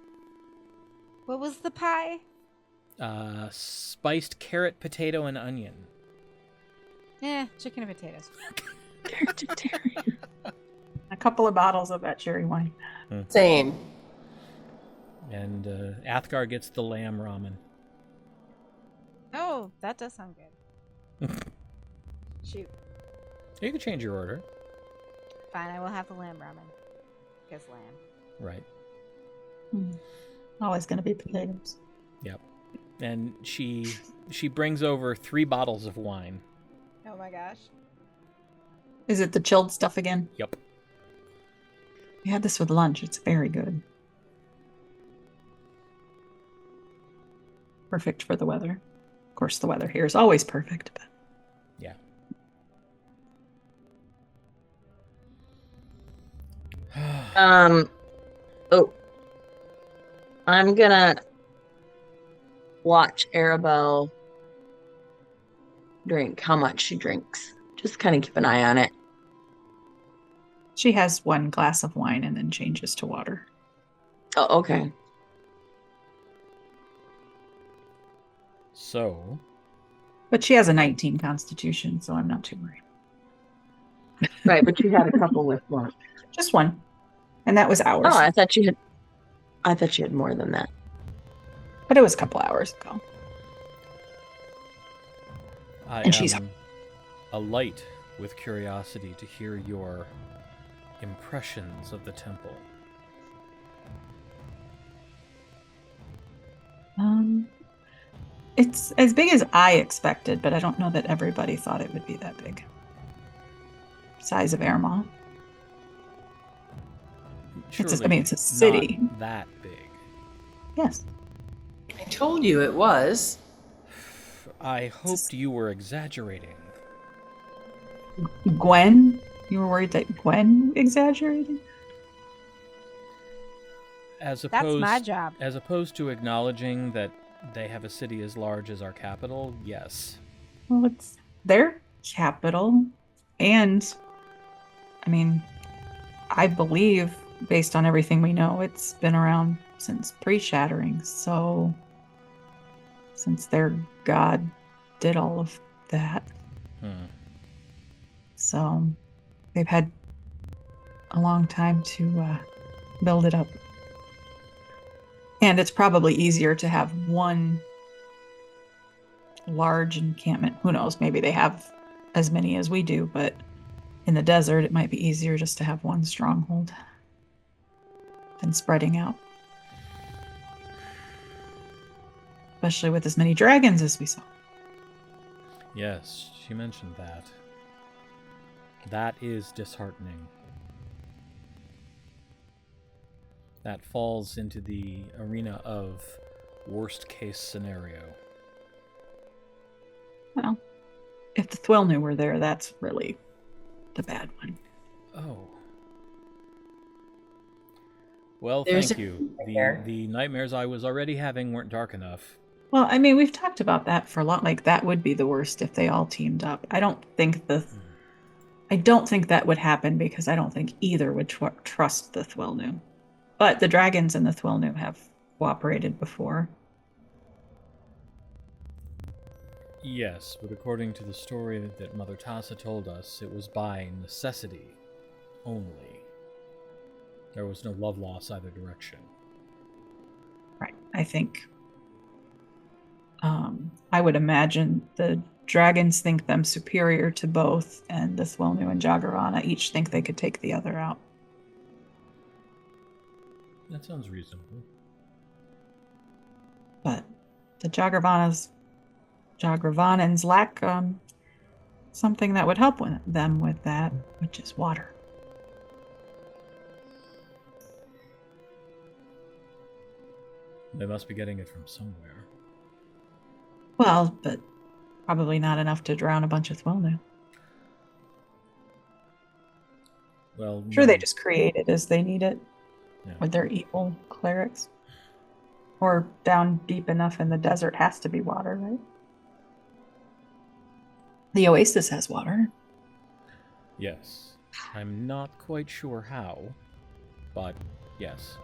What was the pie? Spiced carrot, potato, and onion. Chicken and potatoes. Vegetarian. A couple of bottles of that cherry wine. Same. And Athgarr gets the lamb ramen. Oh, that does sound good. Shoot. You can change your order. Fine, I will have the lamb ramen. Because lamb. Right. Always going to be potatoes. Yep. And she brings over 3 bottles of wine. Oh my gosh. Is it the chilled stuff again? Yep. We had this with lunch. It's very good. Perfect for the weather. Of course, the weather here is always perfect. But... Yeah. Oh. I'm gonna watch Aribell drink how much she drinks. Just kind of keep an eye on it. She has 1 glass of wine and then changes to water. Oh, okay. So, But she has a 19 constitution, so I'm not too worried. Right, but you had a couple with lunch. Just 1. And that was hours. Oh, I thought you had more than that. But it was a couple hours ago. I And she's- am alight with curiosity to hear your impressions of the temple. It's as big as I expected, but I don't know that everybody thought it would be that big. Size of Airmaw. Surely it's a city. not that big. Yes. I told you it was. I hoped you were exaggerating. Gwen? You were worried that Gwen exaggerated? As That's opposed, my job. As opposed to acknowledging that they have a city as large as our capital, yes. Well, it's their capital. And, I mean, I believe, based on everything we know, it's been around since pre-shattering. So, since their god did all of that. So, they've had a long time to build it up. And it's probably easier to have one large encampment. Who knows? Maybe they have as many as we do, but in the desert, it might be easier just to have one stronghold than spreading out. Especially with as many dragons as we saw. Yes, she mentioned that. That is disheartening. That falls into the arena of worst case scenario. Well, if the Thwilnu were there, that's really the bad one. Oh. Well, There's thank a you. nightmare. The nightmares I was already having weren't dark enough. Well, I mean, we've talked about that for a lot. Like, that would be the worst if they all teamed up. I don't think that would happen because I don't think either would trust the Thwilnu. But the dragons and the Thwilnu have cooperated before. Yes, but according to the story that Mother Tassa told us, it was by necessity only. There was no love loss either direction. Right. I think I would imagine the dragons think them superior to both, and the Swelnu and Jogravana each think they could take the other out. That sounds reasonable. But the Jogravanans lack something that would help them with that, which is water. They must be getting it from somewhere. Well, but probably not enough to drown a bunch of Swelnu. Well, Sure, no. they just create it as they need it Yeah. with their evil clerics. Or down deep enough in the desert has to be water, right? The oasis has water. Yes. I'm not quite sure how, but yes.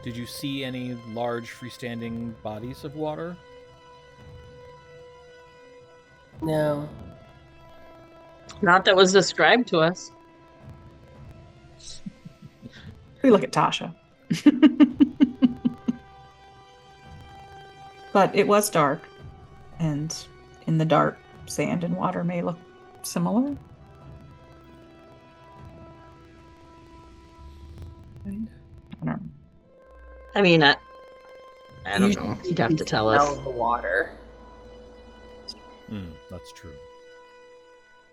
Did you see any large freestanding bodies of water? No. Not that was described to us. We look at Tasha. But it was dark, and in the dark, sand and water may look similar. I don't know. I mean, I don't know. You'd have to tell us. Smell the water. That's true.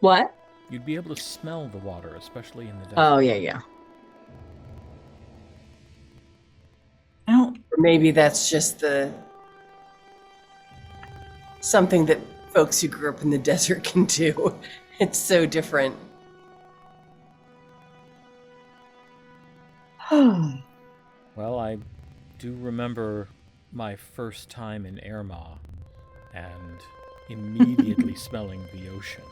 What? You'd be able to smell the water, especially in the desert. Oh, yeah. I don't. Or maybe that's just something that folks who grew up in the desert can do. It's so different. Well, I do remember my first time in Erma and immediately smelling the ocean.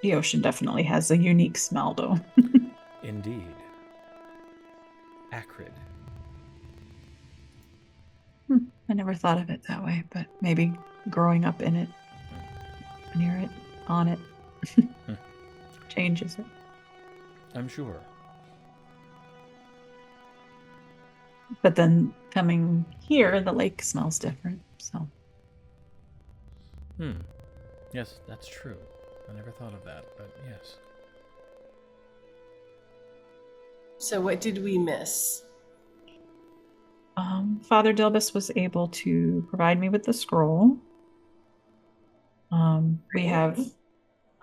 The ocean definitely has a unique smell, though. Indeed. Acrid. I never thought of it that way, but maybe growing up in it, near it, on it, changes it. I'm sure. But then coming here, the lake smells different, so. Yes, that's true. I never thought of that, but yes. So what did we miss? Father Dilbus was able to provide me with the scroll. We have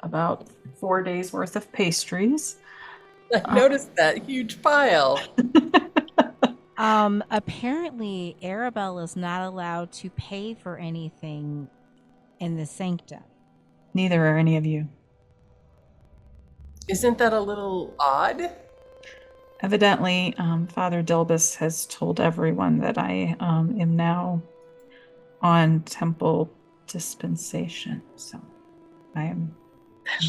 about 4 days worth of pastries. I noticed that huge pile. Apparently, Aribell is not allowed to pay for anything in the sanctum. Neither are any of you. Isn't that a little odd? Evidently, Father Dilbus has told everyone that I am now on temple dispensation, so I am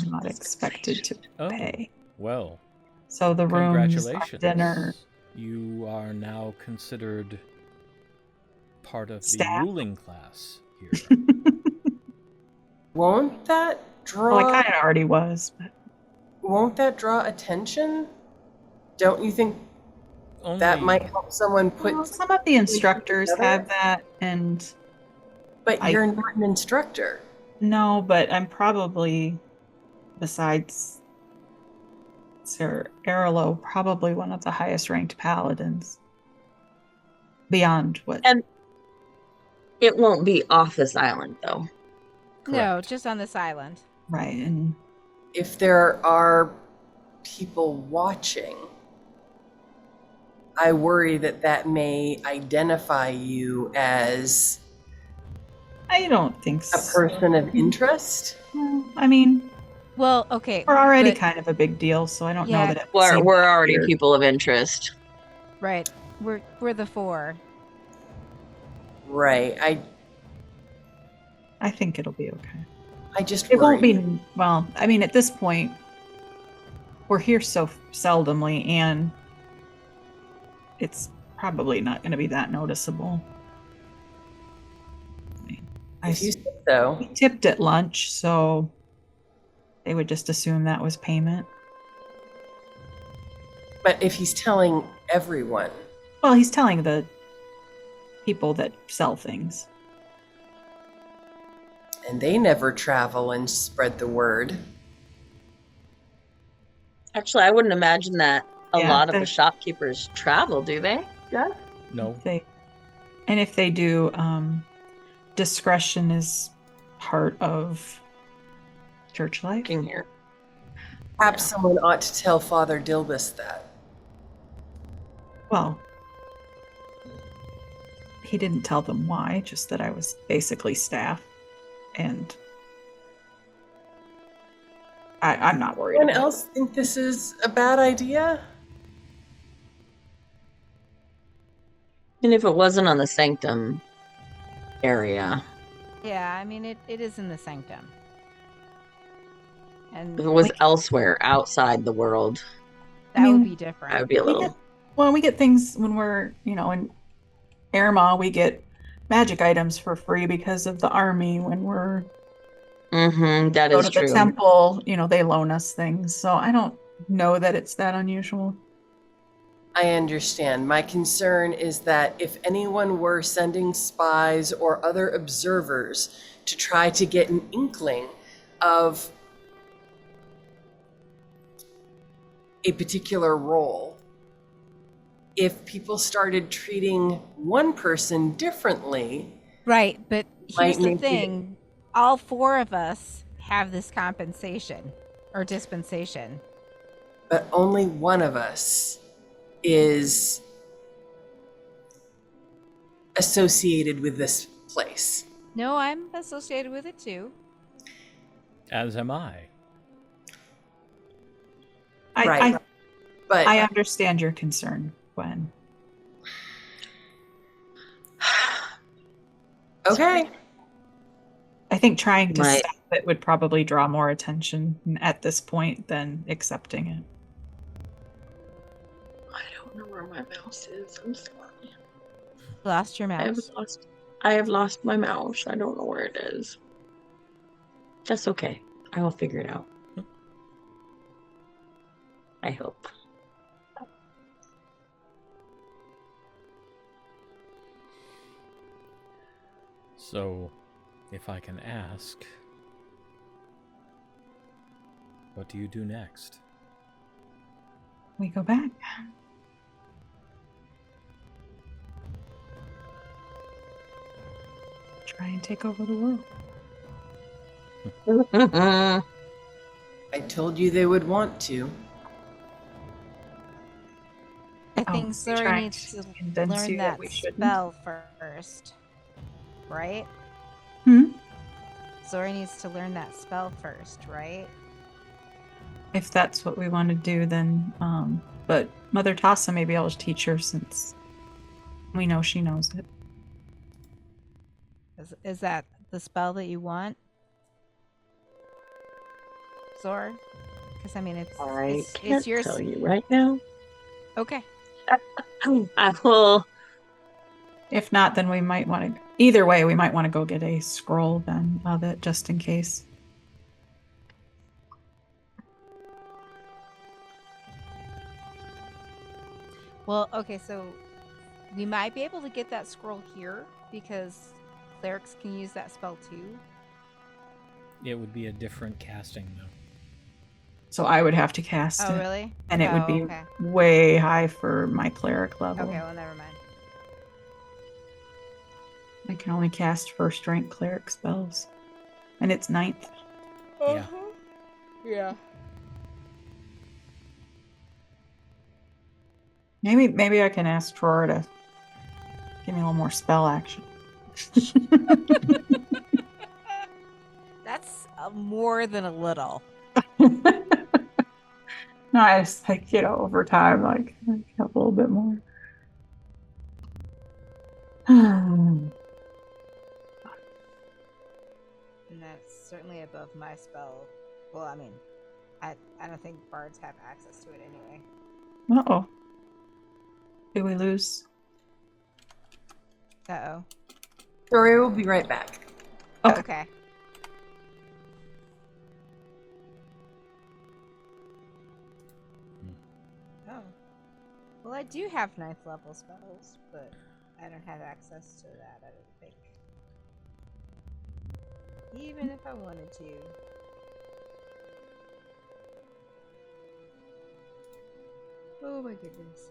not expected to pay. Well, So the rooms, congratulations. dinner, You are now considered part of the Staff. ruling class here. Won't that draw? well, I kind of already was, but Won't that draw attention? Don't you think Only, that might help someone put? well, some of the instructors together? have that, and But I- you're not an instructor. no, but I'm probably, besides Sir Arilo, probably one of the highest ranked paladins. Beyond what? And it won't be off this island, though. No, Correct. just on this island. Right, and If there are people watching, I worry that may identify you as I don't think a so. person of interest. Well, I mean, Well, okay. we're already but- kind of a big deal, so I don't know Yeah. that it would seem We're already weird. people of interest. Right. We're the four. Right. I think it'll be okay. I just It worry. won't be, well, I mean, at this point, we're here so seldomly, and it's probably not going to be that noticeable. If you said so. We tipped at lunch, so they would just assume that was payment. But if he's telling everyone, Well, he's telling the people that sell things. and they never travel and spread the word. Actually, I wouldn't imagine that a Yeah, lot of the they're- shopkeepers travel, do they? Yeah. No. If they do, discretion is part of church life. Working here. Perhaps someone ought to tell Father Dilbus that. Well, he didn't tell them why, just that I was basically staff, and I'm not worried. Anyone about else think this is a bad idea? And if it wasn't on the sanctum area, Yeah, I mean, it is in the sanctum. And if it was Like- elsewhere outside the world, that mean, would be different. I would be a We little. get things when we're, in Airma, we get magic items for free because of the army. When we're Mm-hmm, that go is to the true. temple, they loan us things. So I don't know that it's that unusual. I understand. My concern is that if anyone were sending spies or other observers to try to get an inkling of a particular role, if people started treating one person differently, Right, but Might here's the make it- thing. All four of us have this compensation or dispensation. but only one of us is associated with this place. No, I'm associated with it too. As am I. Right. But I understand your concern, Gwen. okay. I think trying to Right. stop it would probably draw more attention at this point than accepting it. I don't know where my mouse is. I'm sorry. Lost your I have mouse. lost my mouse. I don't know where it is. That's okay. I will figure it out. I hope. So, if I can ask, what do you do next? We go back. Try and take over the world. I told you they would want to. I Oh, think we Zora tried needs to to convince learn you that that we shouldn't. spell first. Right? Hmm? Zora needs to learn that spell first, right? If that's what we want to do, then but Mother Tassa may be able to teach her since we know she knows it. Is that the spell that you want? Zora? Because I mean I it's can't yours. tell you right now. Okay. I will. If not, then we might want to. Either way, we might want to go get a scroll then of it, just in case. Well, okay, so we might be able to get that scroll here because clerics can use that spell too. It would be a different casting, though. So I would have to cast Oh, it, really? and it would Oh, be okay. way high for my cleric level. Okay, well, never mind. I can only cast first rank cleric spells, and it's 9th. Yeah. Yeah. Maybe I can ask Tiraura to give me a little more spell action. That's more than a little. No, I just over time, I have a little bit more. And that's certainly above my spell. Well, I mean, I don't think bards have access to it anyway. Uh-oh. Did we lose? Uh-oh. Sorry, we'll be right back. Okay. Okay. Oh. Well, I do have 9th level spells, but I don't have access to that, I don't think. Even if I wanted to. Oh my goodness.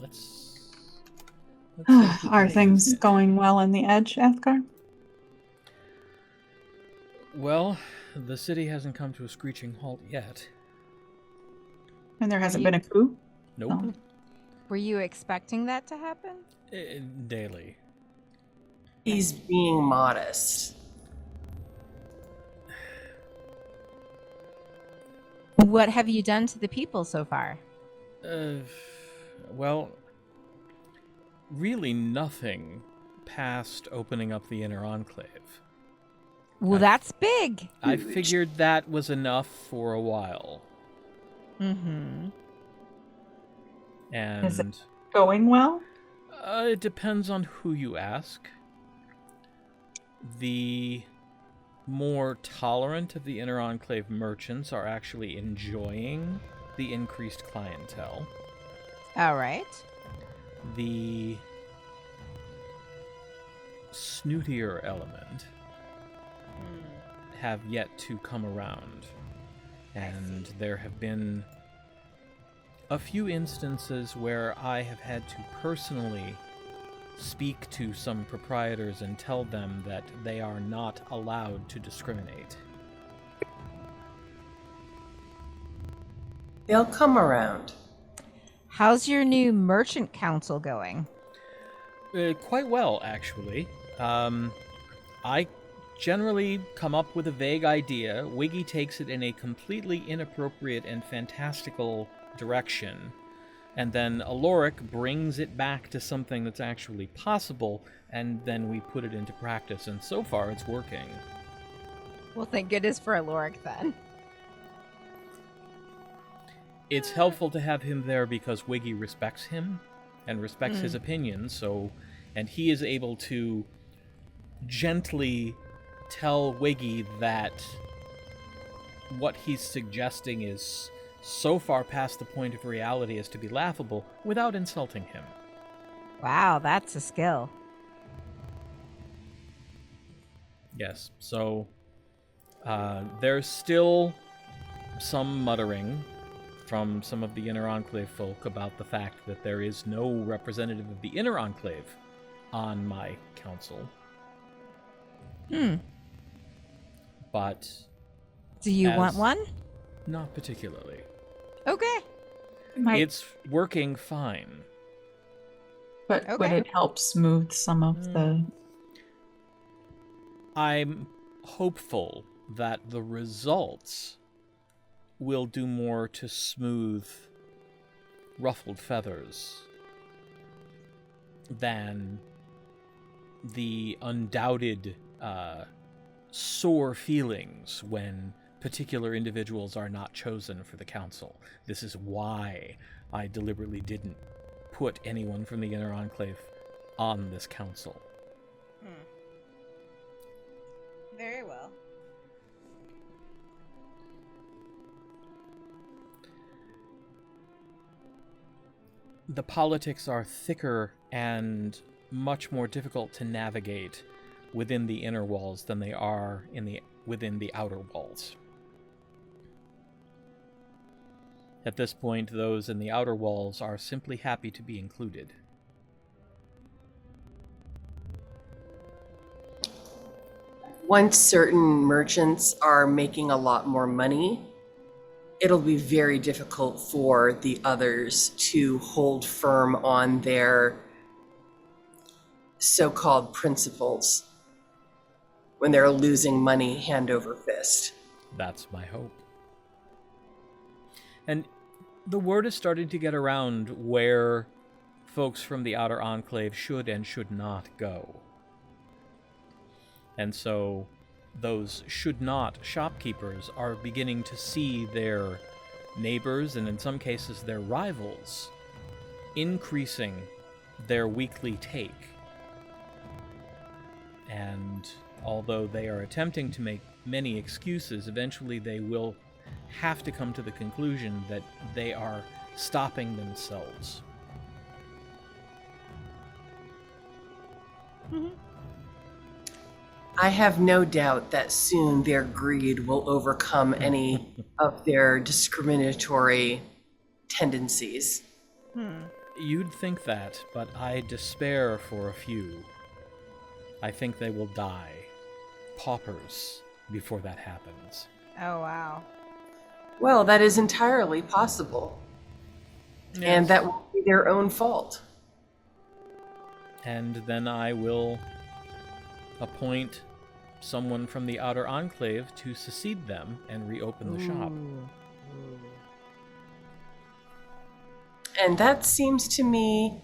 Let's see who Are can things use it. going well in the Edge, Athgarr? Well, the city hasn't come to a screeching halt yet. And there hasn't you- been a coup? Nope. Oh. Were you expecting that to happen? Daily. He's being modest. What have you done to the people so far? Well, really nothing past opening up the inner enclave. Well, that's big. I figured that was enough for a while. Mm-hmm. And Is it going well? it depends on who you ask. The more tolerant of the inner enclave merchants are actually enjoying the increased clientele. All right. The snootier element have yet to come around. And there have been a few instances where I have had to personally speak to some proprietors and tell them that they are not allowed to discriminate. They'll come around. How's your new merchant council going? Quite well, actually. I generally come up with a vague idea. Wiggy takes it in a completely inappropriate and fantastical direction, and then Aloric brings it back to something that's actually possible, and then we put it into practice, and so far it's working. Well, thank goodness for Aloric then. It's helpful to have him there because Wiggy respects him and respects his opinions, and he is able to gently tell Wiggy that what he's suggesting is so far past the point of reality as to be laughable without insulting him. Wow, that's a skill. Yes, so there's still some muttering from some of the Inner Enclave folk about the fact that there is no representative of the Inner Enclave on my council. But Do you As- want one? not particularly. Okay. It's working fine. But would Okay. it help smooth some of the... I'm hopeful that the results will do more to smooth ruffled feathers than the undoubted sore feelings when particular individuals are not chosen for the council. This is why I deliberately didn't put anyone from the Inner Enclave on this council. Very well. The politics are thicker and much more difficult to navigate within the inner walls than they are within the outer walls. At this point, those in the outer walls are simply happy to be included. Once certain merchants are making a lot more money, it'll be very difficult for the others to hold firm on their so-called principles when they're losing money hand over fist. That's my hope. And the word is starting to get around where folks from the Outer Enclave should and should not go. And so those should not shopkeepers are beginning to see their neighbors, and in some cases their rivals, increasing their weekly take And although they are attempting to make many excuses, eventually they will have to come to the conclusion that they are stopping themselves. I have no doubt that soon their greed will overcome any of their discriminatory tendencies. You'd think that, but I despair for a few. I think they will die. Paupers before that happens. Oh, wow. Well, that is entirely possible. And Yes. that will be their own fault. And then I will appoint someone from the Outer Enclave to succeed them and reopen the shop. And that seems to me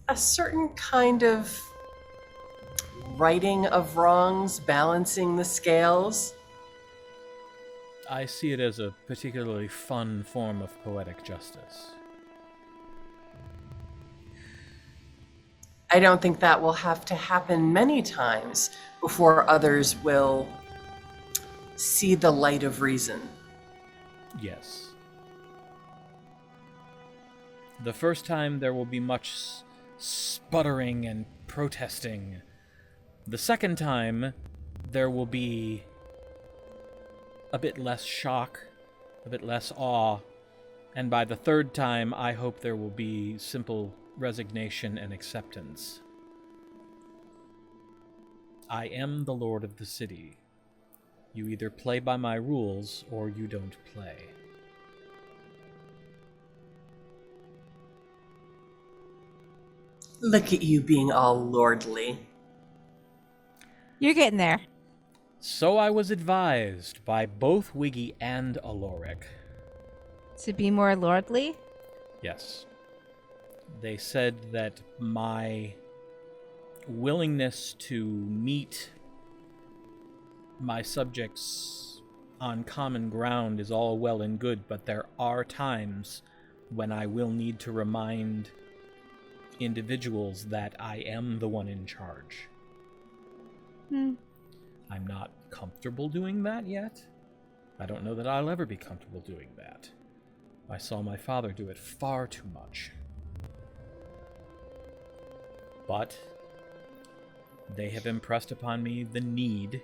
a certain kind of righting of wrongs, balancing the scales. I see it as a particularly fun form of poetic justice. I don't think that will have to happen many times before others will see the light of reason. Yes. The first time there will be much sputtering and protesting. The second time there will be a bit less shock, a bit less awe, and by the third time I hope there will be simple resignation and acceptance. I am the lord of the city. You either play by my rules or you don't play. Look at you being all lordly. You're getting there. So I was advised by both Wiggy and Aloric. To be more lordly? Yes. They said that my willingness to meet my subjects on common ground is all well and good, but there are times when I will need to remind individuals that I am the one in charge. I'm not comfortable doing that yet. I don't know that I'll ever be comfortable doing that. I saw my father do it far too much. But they have impressed upon me the need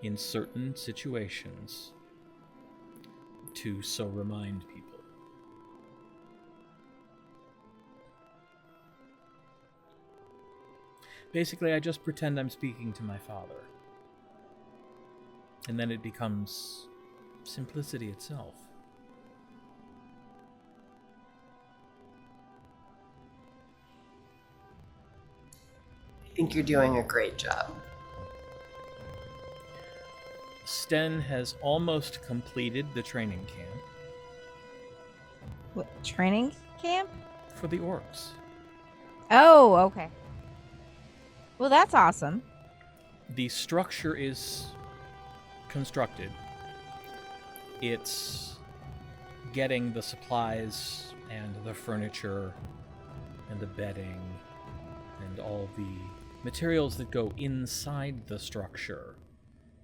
in certain situations to so remind people. Basically, I just pretend I'm speaking to my father. And then it becomes simplicity itself. I think you're doing a great job. Sten has almost completed the training camp What, training camp? for the orcs. Oh, okay. Well, that's awesome. The structure is constructed. It's getting the supplies and the furniture and the bedding and all the materials that go inside the structure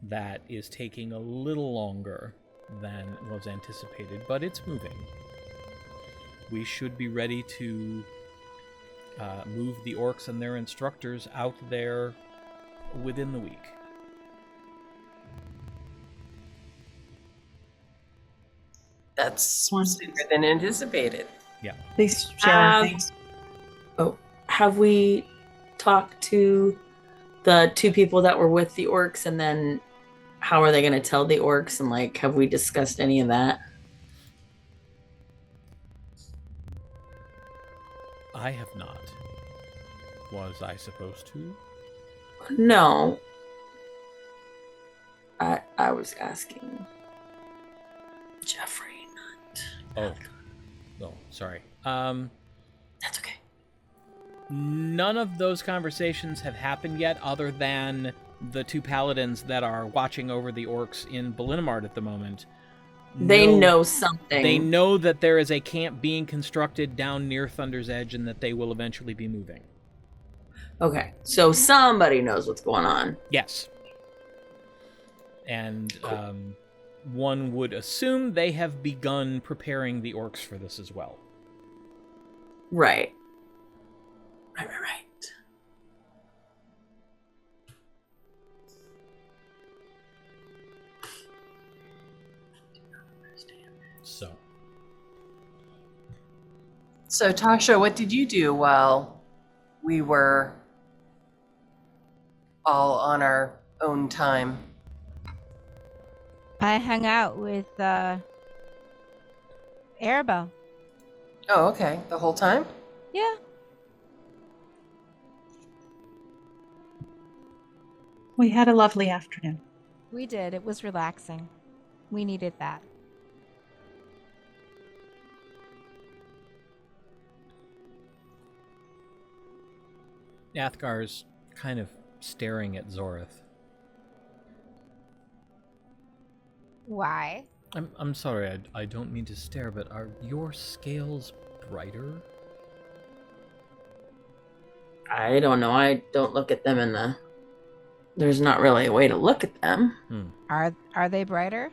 that is taking a little longer than was anticipated, but it's moving. We should be ready to move the orcs and their instructors out there within the week. That's sooner than anticipated. Yeah. Please share Um, things. Have we talked to the two people that were with the orcs, and then how are they going to tell the orcs, and like, have we discussed any of that? I have not. Was I supposed to? No. I was asking Jeffrey, not. Oh, sorry. That's okay. None of those conversations have happened yet, other than the two paladins that are watching over the orcs in Belinamart at the moment. They know something. They know that there is a camp being constructed down near Thunder's Edge and that they will eventually be moving. Okay, so somebody knows what's going on. Yes. And one would assume they have begun preparing the orcs for this as well. Right. Right. So, Tasha, what did you do while we were all on our own time? I hung out with Aribell. Oh, okay. The whole time? Yeah. We had a lovely afternoon. We did. It was relaxing. We needed that. Athgar's kind of staring at Zorith. Why? I'm sorry, I don't mean to stare, but are your scales brighter? I don't know. I don't look at them in the... There's not really a way to look at them. Are they brighter?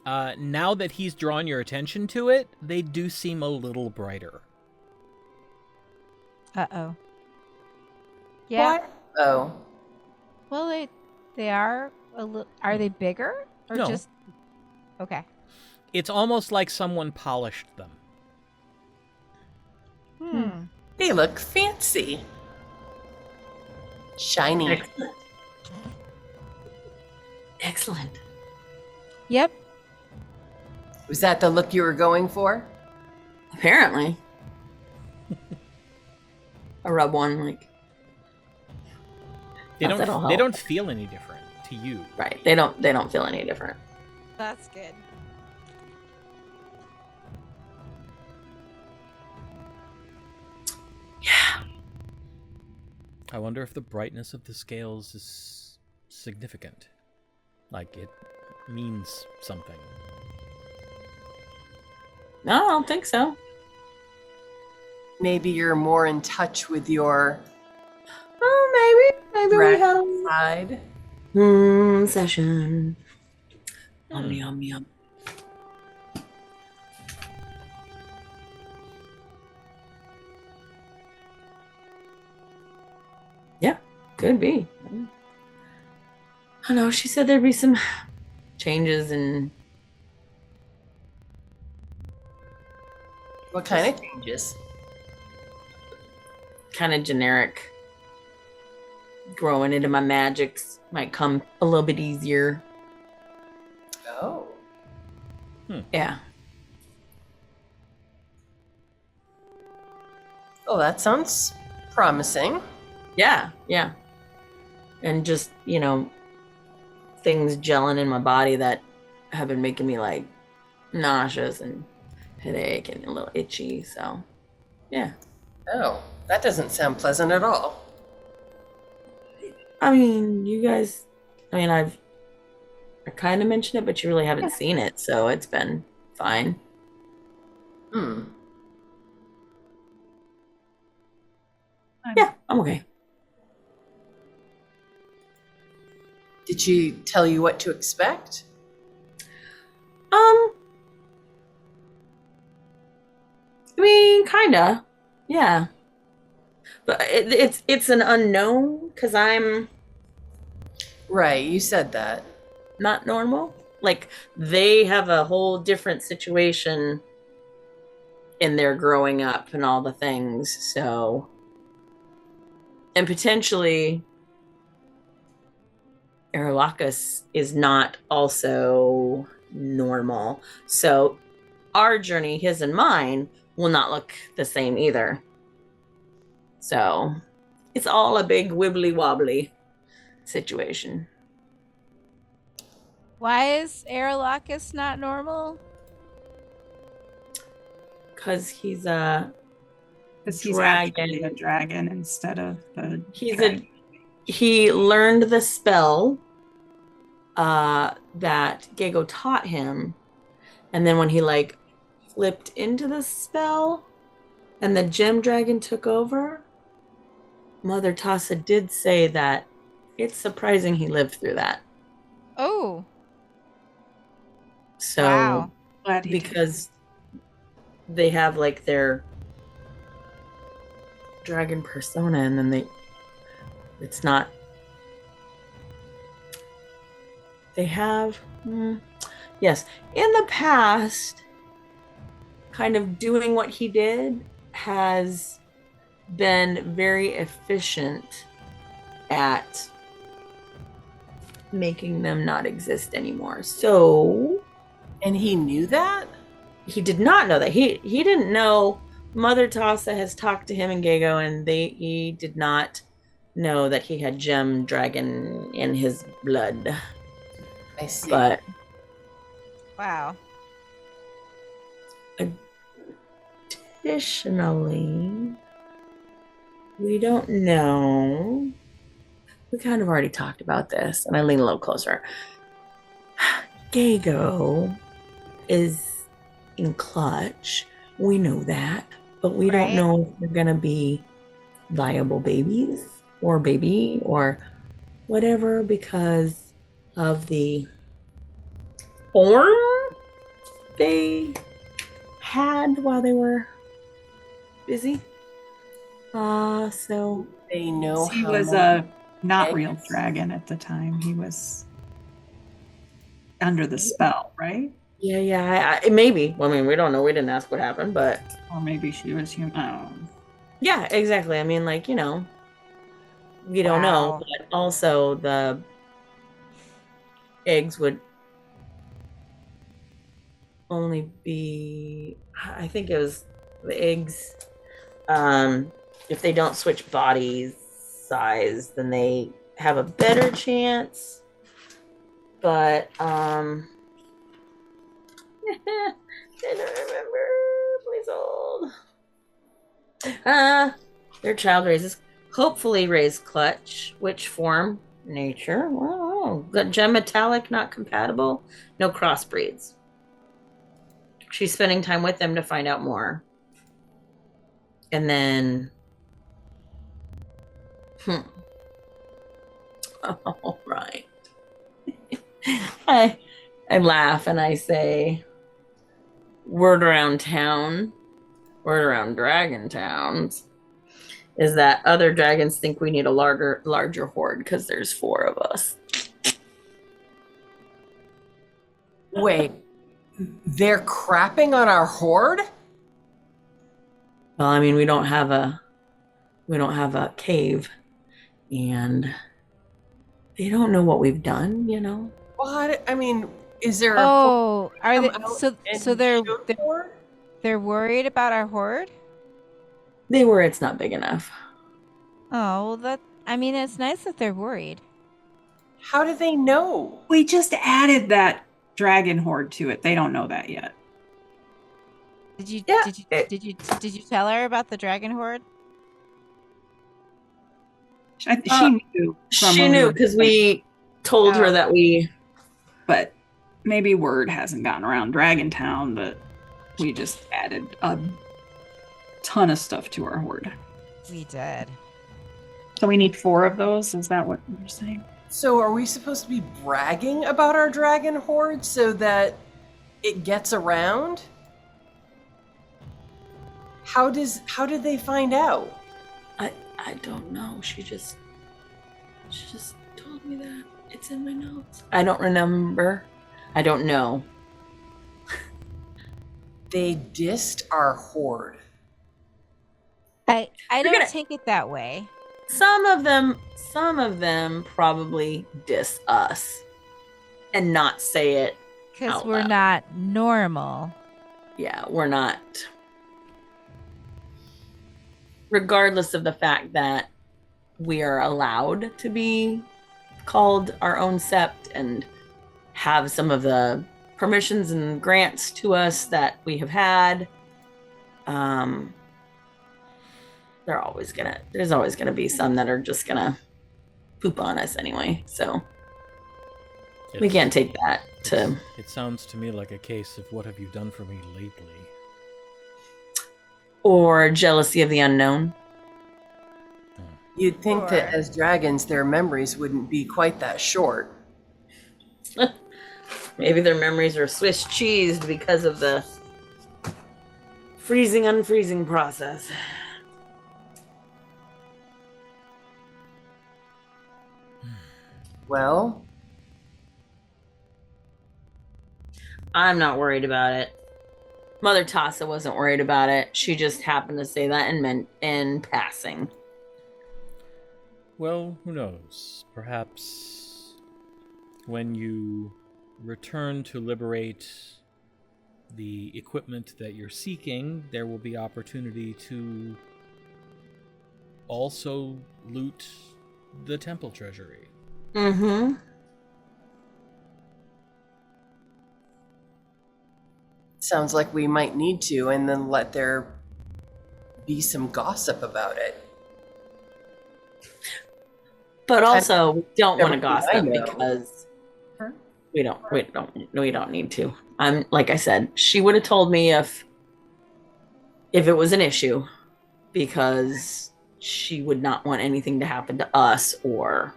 Now that he's drawn your attention to it, they do seem a little brighter. Uh-oh. Yeah. What? Oh. Well, they are a little... Are they bigger? Or No. just... Okay. It's almost like someone polished them. They look fancy. Shiny. Excellent. Yep. Was that the look you were going for? Apparently. I rub one, like... They Not that'll don't. They help. don't feel any different to you. Right. They don't feel any different. That's good. Yeah. I wonder if the brightness of the scales is significant. Like it means something. No, I don't think so. Maybe you're more in touch with your Oh, maybe we had side. a session. Yum. Yeah, could be. I know she said there'd be some changes and What kind of changes? kind of generic. Growing into my magics might come a little bit easier. Oh. Yeah. Oh, that sounds promising. Yeah. And just, things gelling in my body that have been making me like nauseous and headache and a little itchy. So, yeah. Oh, that doesn't sound pleasant at all. I mean, you guys, I kind of mentioned it, but you really haven't seen it. So it's been fine. Yeah, I'm okay. Did she tell you what to expect? Kinda. Yeah. But it's an unknown because I'm Right, you said that. not normal. Like they have a whole different situation in their growing up and all the things. So, and potentially Aerolacus is not also normal. So our journey, his and mine, will not look the same either. So it's all a big wibbly wobbly situation. Why is Arelakis not normal? Because he's Because he's Dragon. actually a dragon instead of the. he learned the spell that Gego taught him, and then when he flipped into the spell and the gem dragon took over, Mother Tassa did say that it's surprising he lived through that. Oh, So, wow. Glad he did. because they have like their dragon persona, and then it's not. They have, yes, in the past, kind of doing what he did has been very efficient at making them not exist anymore. So And he knew that? he did not know that. He didn't know. Mother Tassa has talked to him and Gago, and he did not know that he had gem dragon in his blood. I see. But Wow. additionally, we don't know. We kind of already talked about this, and I lean a little closer. Gago is in clutch. We know that, but we don't Right. know if they're gonna be viable babies or baby or whatever because of the form they had while they were busy. So They know He how was many a not eggs. real dragon at the time. He was under the spell, right? yeah, maybe. Well, I mean, we don't know. We didn't ask what happened, but Or maybe she was human. I don't know. yeah, exactly. I mean, like, we don't know, Wow. but also the eggs would only be, I think it was the eggs, if they don't switch body size, then they have a better chance. But I don't remember. Please hold. Their child raises, hopefully raise clutch. Which form? Nature. Wow. Got gem metallic, not compatible. No crossbreeds. She's spending time with them to find out more. And then all right. I laugh and I say, word around town, word around dragon towns, is that other dragons think we need a larger horde because there's 4 of us. Wait, they're crapping on our horde? Well, I mean, we don't have a cave, and they don't know what we've done, What? I mean, is there a Oh, are come they out so and they're show the horde? they're worried about our horde? They were, it's not big enough. Oh, well, it's nice that they're worried. How do they know? We just added that dragon horde to it. They don't know that yet. Did you Yeah. did you tell her about the dragon horde? She knew. from She when knew were because playing, we told her Oh. that we. but maybe word hasn't gotten around Dragon Town that we just added a ton of stuff to our horde. We did. So we need 4 of those. Is that what you're saying? So are we supposed to be bragging about our dragon horde so that it gets around? How did they find out? I don't know. She just told me that. It's in my notes. I don't remember. I don't know. They dissed our horde. I don't gonna- take it that way. Some of them probably diss us and not say it. Because Out we're loud. not normal. Yeah, we're not. Regardless of the fact that we are allowed to be called our own sept and have some of the permissions and grants to us that we have had, there's always gonna be some that are just gonna poop on us anyway. So we can't take that to. It sounds to me like a case of what have you done for me lately? Or jealousy of the unknown. You'd think that Sure. as dragons, their memories wouldn't be quite that short. Maybe their memories are Swiss cheesed because of the freezing unfreezing process. Well, I'm not worried about it. Mother Tassa wasn't worried about it. She just happened to say that in passing. Well, who knows? Perhaps when you return to liberate the equipment that you're seeking, there will be opportunity to also loot the temple treasury. Mm-hmm. sounds like we might need to, and then let there be some gossip about it. But also, we don't want to Everything I gossip know. because Huh? we don't need to. I'm like I said, she would have told me if it was an issue, because she would not want anything to happen to us or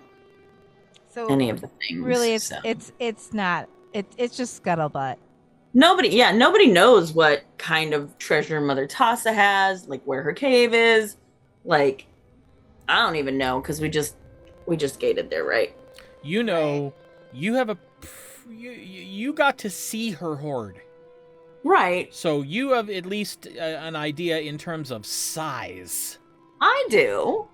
So any of the things. really, so. it's not. It's just scuttlebutt. Nobody knows what kind of treasure Mother Tassa has, like where her cave is. Like, I don't even know because we just gated there, right? You know, you have you got to see her hoard. Right. So you have at least an idea in terms of size. I do.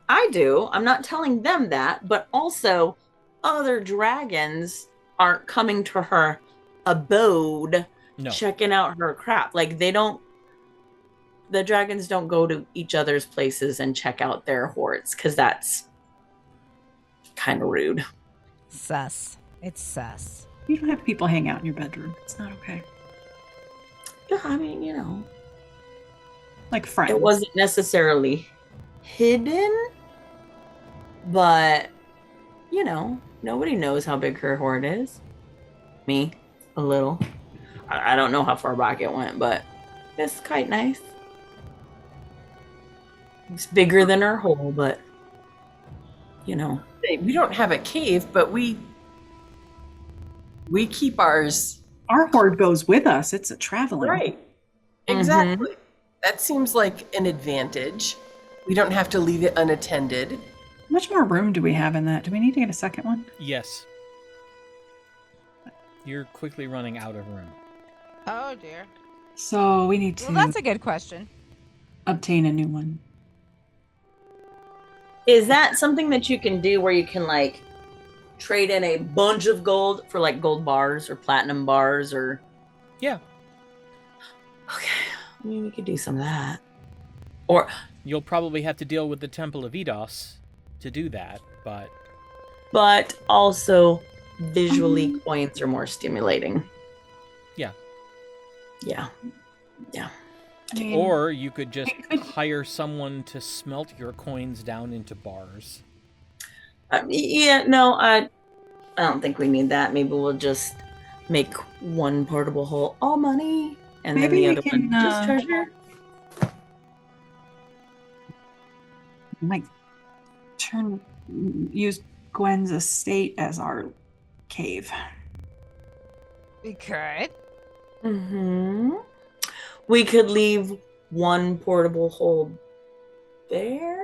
I'm not telling them that, but also other dragons aren't coming to her abode No. checking out her crap. Like the dragons don't go to each other's places and check out their hoards because that's kind of rude. Sus. It's sus. You don't have people hang out in your bedroom. It's not okay. Yeah, I mean, you know, Like friends. it wasn't necessarily hidden, but you know, nobody knows how big her hoard is. Me, a little. I don't know how far back it went, but it's quite nice. It's bigger than our hole, but you know. We don't have a cave, but we keep ours Our hoard goes with us. It's a traveling. right. Exactly. That seems like an advantage. We don't have to leave it unattended. How much more room do we have in that? Do we need to get a second one? Yes. You're quickly running out of room. Oh dear. So we need to Well, that's a good question. obtain a new one. Is that something that you can do where you can like trade in a bunch of gold for like gold bars or platinum bars or Yeah. okay. I mean we could do some of that. Or You'll probably have to deal with the Temple of Eidos to do that, but also visually coins are more stimulating. Yeah. Yeah. I mean, or you could just hire someone to smelt your coins down into bars. Yeah, no, I don't think we need that. Maybe we'll just make one portable hole all money and Maybe then we the other can, one just treasure. like use Gwen's estate as our cave. We could. Mm-hmm. We could leave one portable hole there.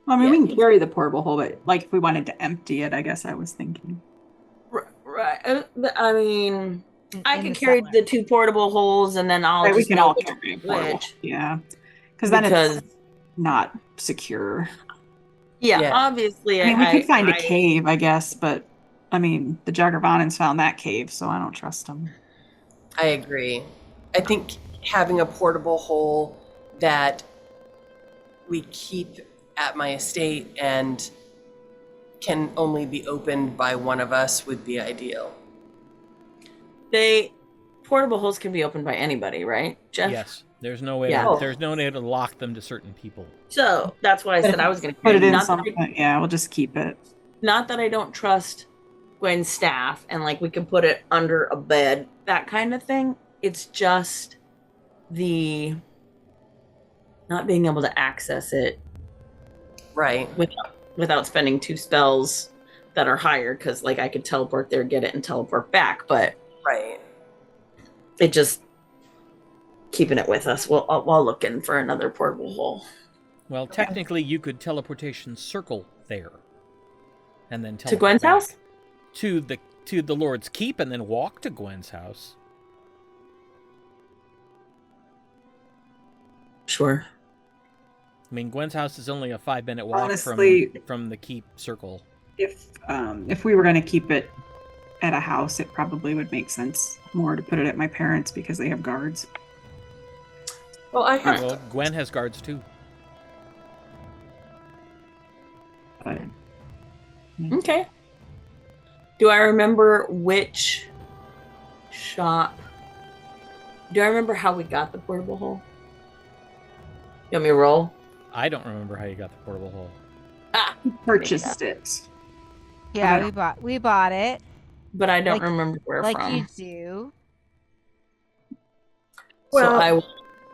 Well, I mean, Yeah. we can carry the portable hole, but like if we wanted to empty it, I guess I was thinking. Right. I mean, I In could the carry cellar. the two portable holes and then I'll Right, we just can know all which carry a one's portable. which. Yeah, because then Because it's not secure. Yeah. obviously I mean, we could find a cave, I guess, but I mean, the Jogravanans found that cave, so I don't trust them. I agree. I think having a portable hole that we keep at my estate and can only be opened by one of us would be ideal. Portable holes can be opened by anybody, right, Jeff? Yes. There's no way. Yeah. There's no way to lock them to certain people. So that's why I said I was going to Put it in not something. Yeah, we'll just keep it. not that I don't trust Gwen's staff and like we can put it under a bed, that kind of thing. It's just the not being able to access it Right. without spending 2 spells that are higher, because like I could teleport there, get it, and teleport back, but Right. it just keeping it with us while looking for another portable hole. Well, technically, you could teleportation circle there, and then To teleport Gwen's back house? to the Lord's Keep, and then walk to Gwen's house. Sure. I mean, Gwen's house is only a 5-minute walk Honestly, from the keep circle. If we were going to keep it at a house, it probably would make sense more to put it at my parents because they have guards. Well, I have. Well, Gwen has guards too. But Okay. Do I remember which shop? Do I remember how we got the portable hole? You want me to roll? I don't remember how you got the portable hole. Ah, purchased it. Yeah, we bought it. but I don't Like- remember where Like from. you do. Well, so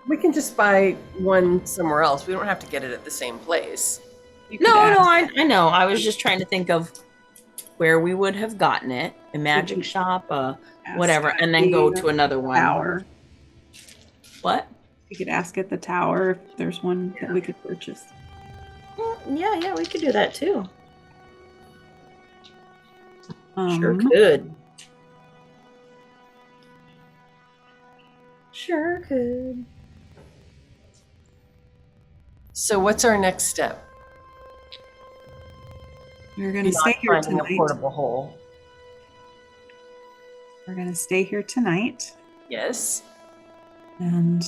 we can just buy one somewhere else. We don't have to get it at the same place. You could no, ask. I know. I was just trying to think of where we would have gotten it. A magic Mhm. shop, Ask whatever, at and then go the to another one. tower. What? You could ask at the tower if there's one that we could purchase. Yeah, we could do that too. Um, Sure could. Sure could. So, what's our next step? We're gonna Not stay here finding a tonight. portable hole. We're gonna stay here tonight Yes. and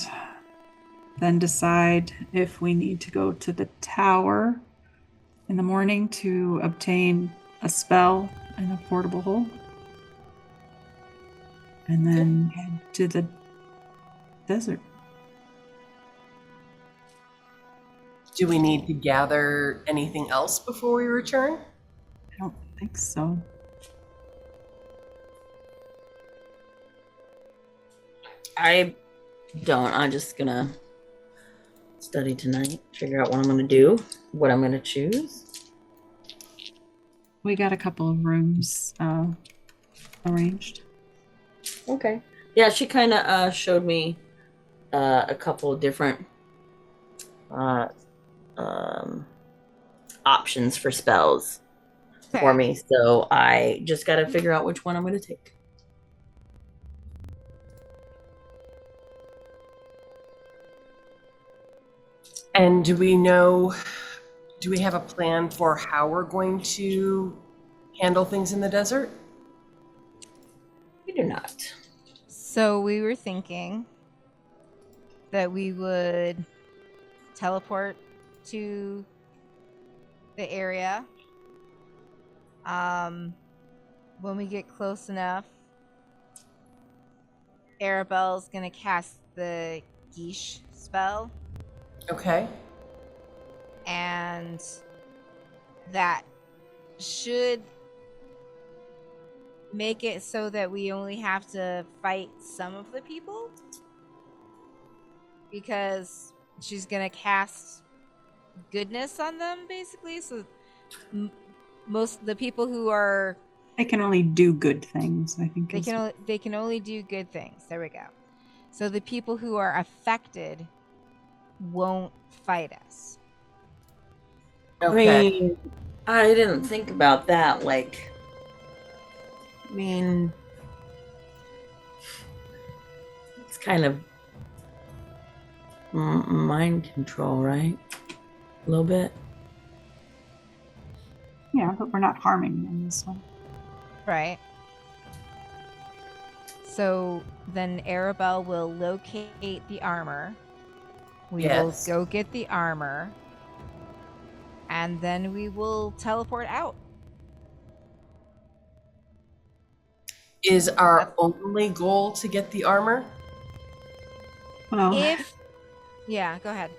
then decide if we need to go to the tower in the morning to obtain a spell and a portable hole. And then head to the desert. Do we need to gather anything else before we return? I don't think so. I don't. I'm just gonna study tonight, figure out what I'm gonna do, what I'm gonna choose. We got a couple of rooms arranged. Okay. Yeah, she kind of showed me a couple of different options for spells for me. So I just got to figure out which one I'm going to take. And do we have a plan for how we're going to handle things in the desert? We do not. So we were thinking that we would teleport to the area. When we get close enough, Aribell's gonna cast the Geesh spell, Okay. and that should make it so that we only have to fight some of the people, because she's gonna cast goodness on them, basically. So most of the people who are They can only do good things, I think. they can only do good things. There we go. So the people who are affected won't fight us. Okay. I mean, I didn't think about that. Like, I mean, it's kind of mind control, right? A little bit. Yeah, but we're not harming them this one. Right. So then Aribell will locate the armor. We Yes. will go get the armor. And then we will teleport out. Is our only goal to get the armor? Well, Yeah, go ahead.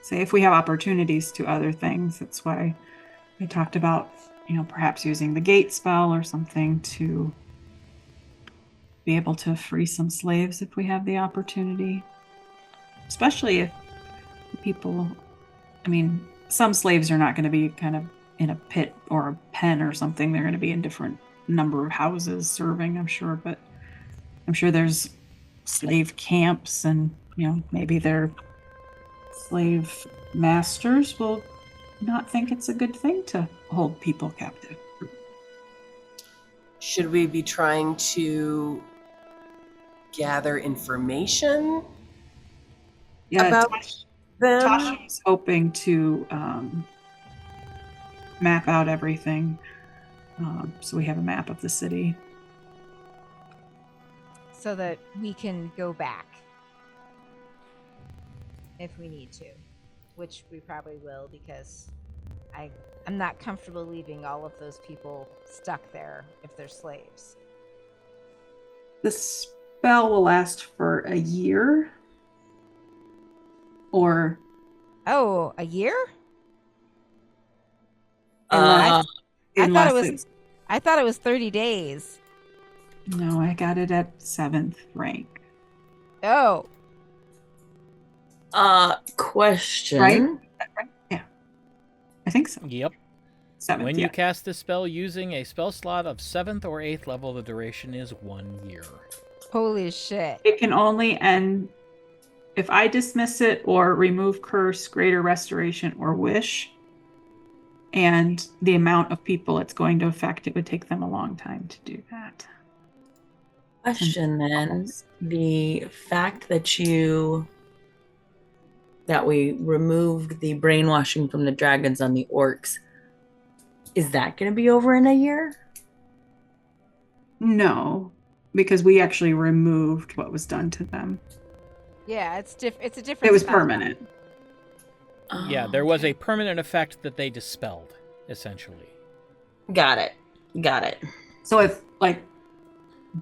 say if we have opportunities to other things, that's why we talked about, perhaps using the gate spell or something to be able to free some slaves if we have the opportunity. Especially if people, some slaves are not going to be kind of in a pit or a pen or something. They're going to be in different number of houses serving, I'm sure. But I'm sure there's slave camps, and maybe their slave masters will not think it's a good thing to hold people captive. Should we be trying to gather information about them? Tasha's hoping to map out everything, so we have a map of the city. So that we can go back if we need to, which we probably will, because I'm not comfortable leaving all of those people stuck there if they're slaves. The spell will last for a year. Or... Oh, a year? I thought it was 30 days. No, I got it at 7th rank. Oh. Question. Right? Yeah. I think so. Yep. 7th, when you cast this spell using a spell slot of 7th or 8th level, the duration is 1 year. Holy shit. It can only end if I dismiss it or remove curse, greater restoration, or wish. And the amount of people it's going to affect, it would take them a long time to do that. Question then, the fact that we removed the brainwashing from the dragons on the orcs, is that going to be over in a year? No, because we actually removed what was done to them. Yeah, it's a different. It was permanent. Yeah, there was a permanent effect that they dispelled, essentially. Got it. So if,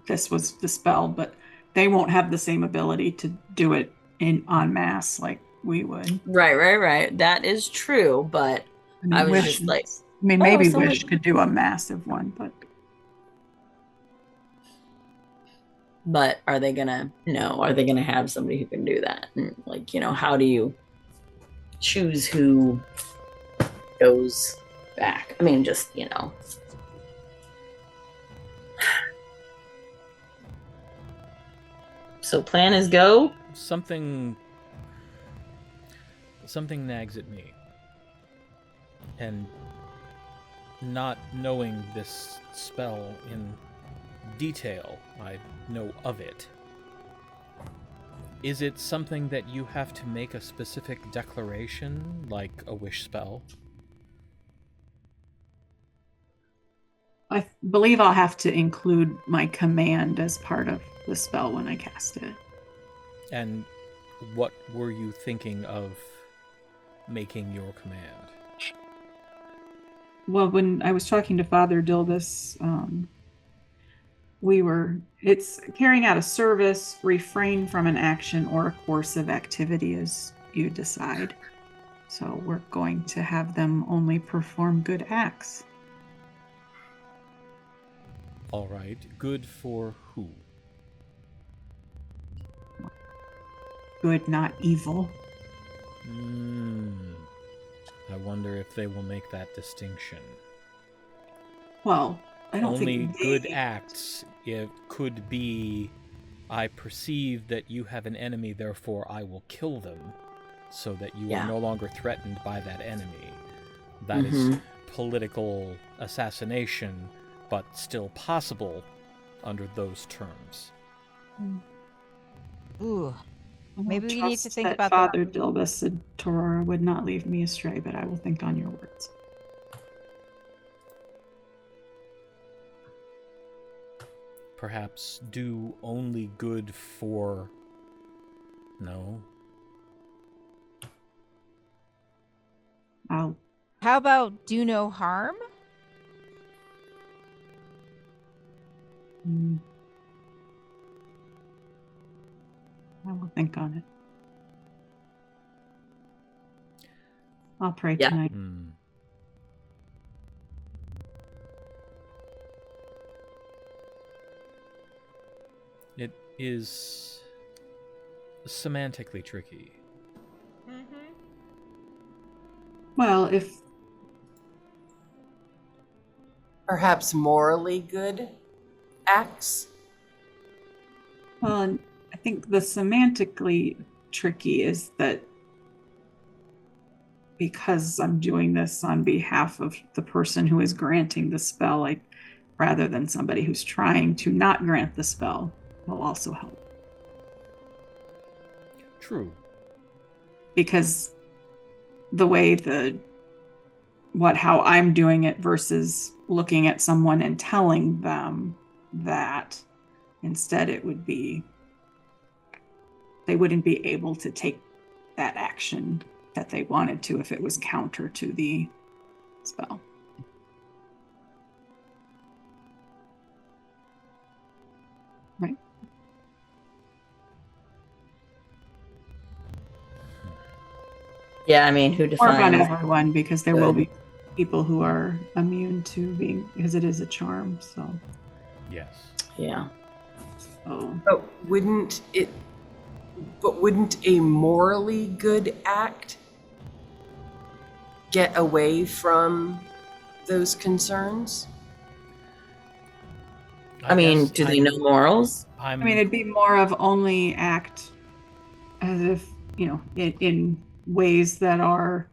this was dispelled, but they won't have the same ability to do it en masse like we would. Right. That is true, but I was just like... maybe Wish could do a massive one, but... But are they gonna have somebody who can do that? And how do you choose who goes back? I mean, just, So plan is go? Something nags at me. And not knowing this spell in detail, I know of it. Is it something that you have to make a specific declaration, like a wish spell? I believe I'll have to include my command as part of the spell when I cast it. And what were you thinking of making your command? Well, when I was talking to Father Dilbus, it's carrying out a service, refrain from an action or a course of activity as you decide. So we're going to have them only perform good acts. All right. Good for who? Good, not evil. I wonder if they will make that distinction. Well, I don't Only think good acts. It could be, I perceive that you have an enemy, therefore I will kill them, so that you are no longer threatened by that enemy. That is political assassination, but still possible under those terms. Ooh. Maybe we need to think that about Father Dilbus and Tiraura would not leave me astray, but I will think on your words. Perhaps do only good for... No? How about do no harm? I will think on it. I'll pray tonight. It is semantically tricky. Well, if Perhaps morally good acts? well, I think the semantically tricky is that because I'm doing this on behalf of the person who is granting the spell, rather than somebody who's trying to not grant the spell, will also help. True. Because the way how I'm doing it versus looking at someone and telling them that, instead it would be, they wouldn't be able to take that action that they wanted to if it was counter to the spell. Right. Yeah, I mean, who Work on defines? everyone, because there Good. will be people who are immune to being, because it is a charm. So, Yes. Yeah. But wouldn't a morally good act get away from those concerns? I mean, guess do they know morals? I mean, it'd be more of only act as if, in ways that are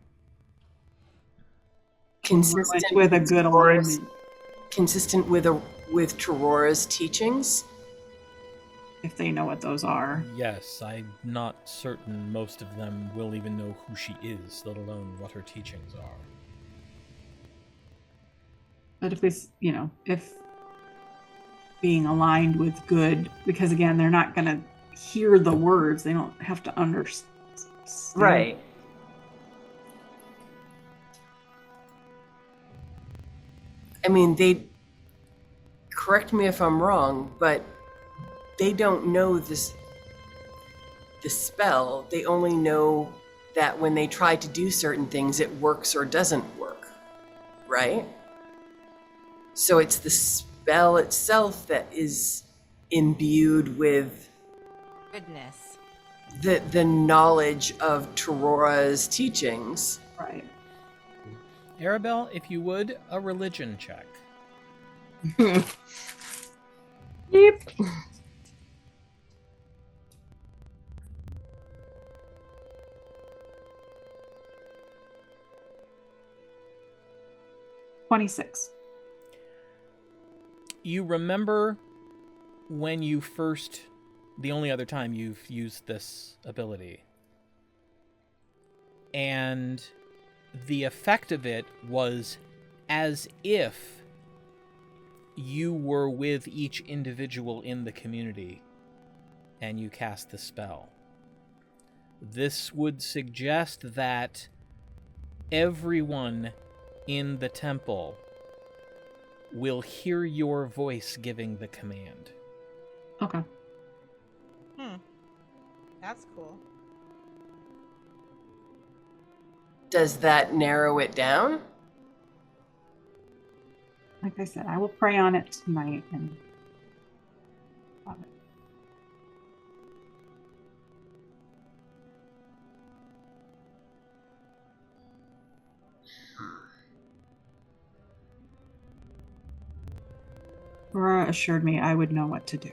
Consistent with a good alignment. Consistent with Tiraura's teachings? If they know what those are. Yes, I'm not certain most of them will even know who she is, let alone what her teachings are. But if this, if being aligned with good, because again, they're not going to hear the words, they don't have to understand. Right. I mean, correct me if I'm wrong, but they don't know the spell. They only know that when they try to do certain things, it works or doesn't work, right? So it's the spell itself that is imbued with Goodness. the knowledge of Tiraura's teachings. Right. Aribell, if you would, a religion check. Yep. 26. You remember when you first, the only other time you've used this ability, and the effect of it was as if you were with each individual in the community and you cast the spell. This would suggest that everyone in the temple will hear your voice giving the command. Okay. That's cool. Does that narrow it down? Like I said, I will pray on it tonight and love it. Aurora assured me I would know what to do.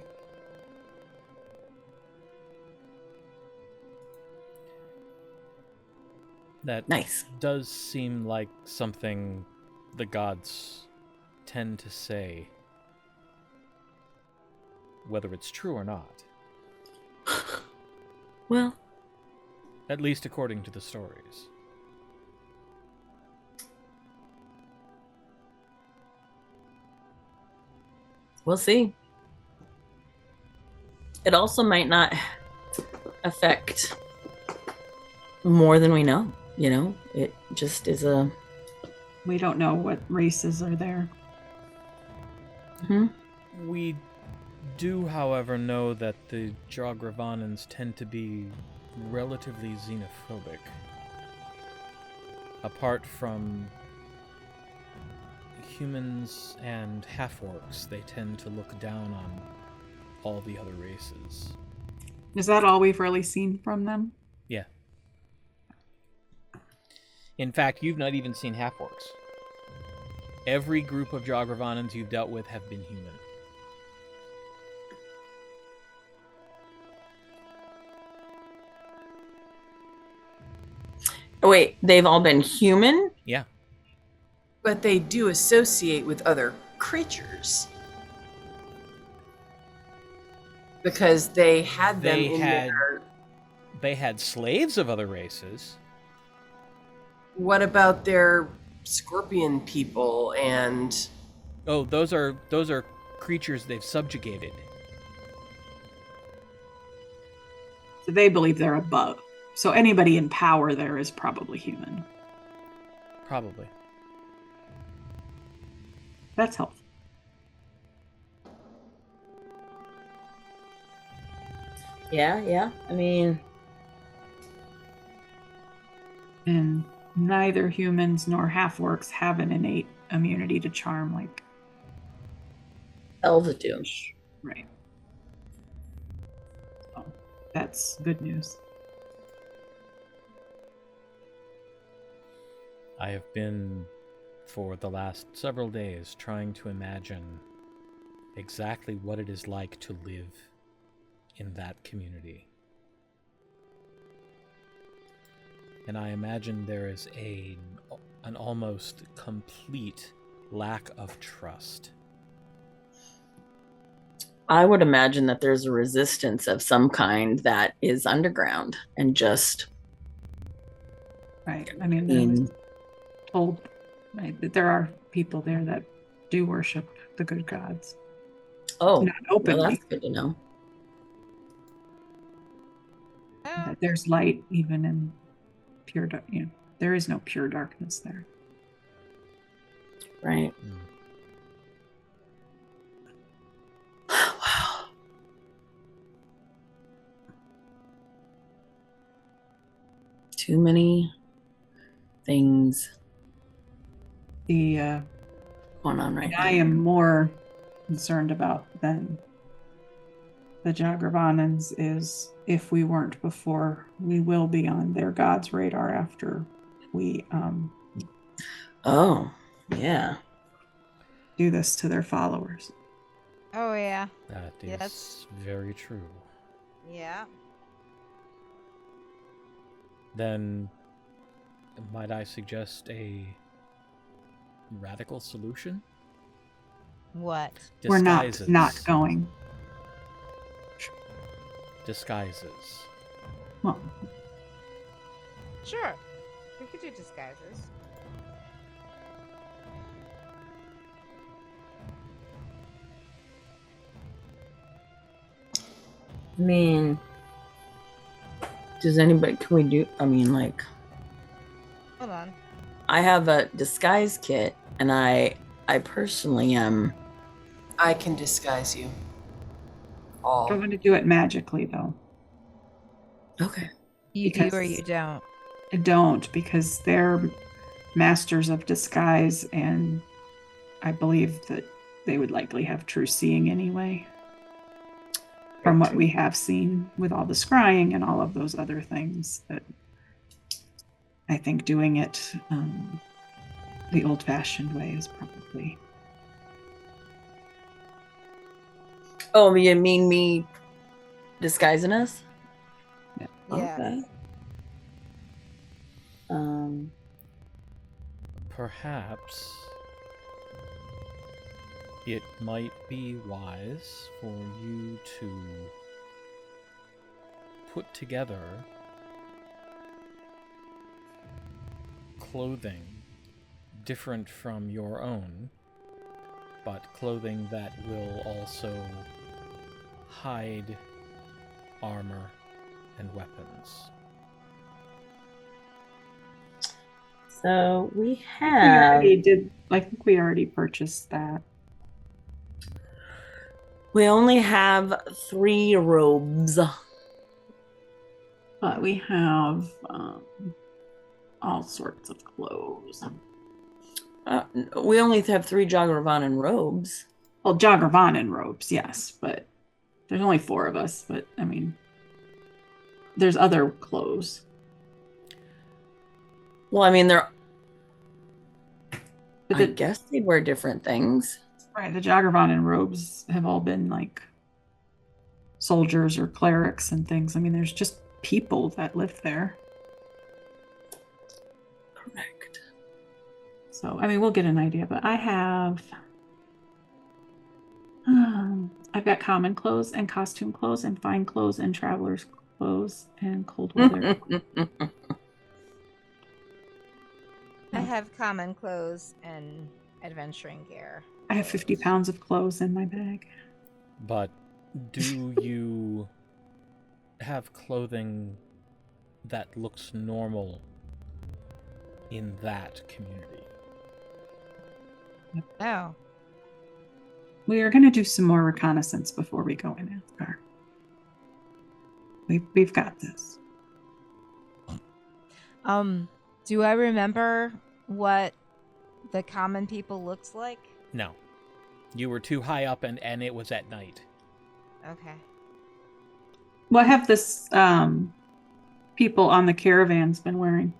That Nice. does seem like something the gods tend to say, whether it's true or not. Well, At least according to the stories. we'll see. It also might not affect more than we know, It just is a... We don't know what races are there. We do, however, know that the Jogravanans tend to be relatively xenophobic. Apart from humans and half-orcs, they tend to look down on all the other races. Is that all we've really seen from them? Yeah. In fact, you've not even seen half-orcs. Every group of Jogravanans you've dealt with have been human. Wait, they've all been human? Yeah. But they do associate with other creatures. Because they had them in their... They had slaves of other races. What about their scorpion people and... Oh, those are creatures they've subjugated. So they believe they're above. So anybody in power there is probably human. Probably. That's helpful. Yeah. I mean... And neither humans nor half-orcs have an innate immunity to charm like elves do. Right. So that's good news. I have been, for the last several days, trying to imagine exactly what it is like to live in that community. And I imagine there is an almost complete lack of trust. I would imagine that there's a resistance of some kind that is underground and just... Right. I mean, there was told that there are people there that do worship the good gods. Oh, not openly. Well, that's good to know. That there's light even in pure dark. You know, there is no pure darkness there. Right. Wow. Too many things The going on right now. I am more concerned about than the Jogravanans is if we weren't before, we will be on their god's radar after we Oh, yeah. do this to their followers. Oh, yeah. That is Yes. very true. Yeah. Then, might I suggest a radical solution? What? We're Disguises. not going. Disguises. Well, Sure. We could do disguises. I mean, can we do, Hold on. I have a disguise kit, and I personally am... I can disguise you. All. I'm going to do it magically, though. Okay. You Because- do or you don't. I don't, because they're masters of disguise, and I believe that they would likely have true seeing anyway. From what we have seen with all the scrying and all of those other things, that I think doing it the old-fashioned way is probably... Oh, you mean me disguising us? Yeah. Okay. Perhaps it might be wise for you to put together clothing different from your own, but clothing that will also hide armor and weapons. So we We have... already did. I think we already purchased that. We only have 3 robes. But we have all sorts of clothes. We only have 3 Jogravanan robes. Well, Jogravanan robes, yes, but there's only 4 of us. But I mean, there's other clothes. Well, I mean, they're. But I guess they wear different things. right, the Jogravana robes have all been like soldiers or clerics and things. I mean, there's just people that live there. Correct. So, I mean, we'll get an idea. But I have, I've got common clothes and costume clothes and fine clothes and traveler's clothes and cold weather. I have common clothes and adventuring gear. I have 50 pounds of clothes in my bag. But do you have clothing that looks normal in that community? Oh. We are going to do some more reconnaissance before we go in Athgarr. We've got this. Do I remember what the common people looks like? No. You were too high up and it was at night. Okay. What have this people on the caravans been wearing?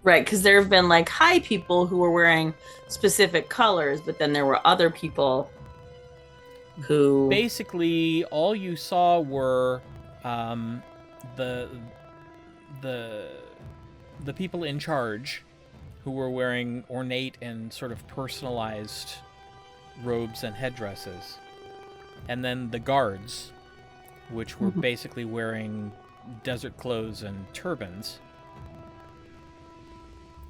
Right, because there have been like high people who were wearing specific colors, but then there were other people who Basically, all you saw were the people in charge who were wearing ornate and sort of personalized robes and headdresses. And then the guards, which were basically wearing desert clothes and turbans.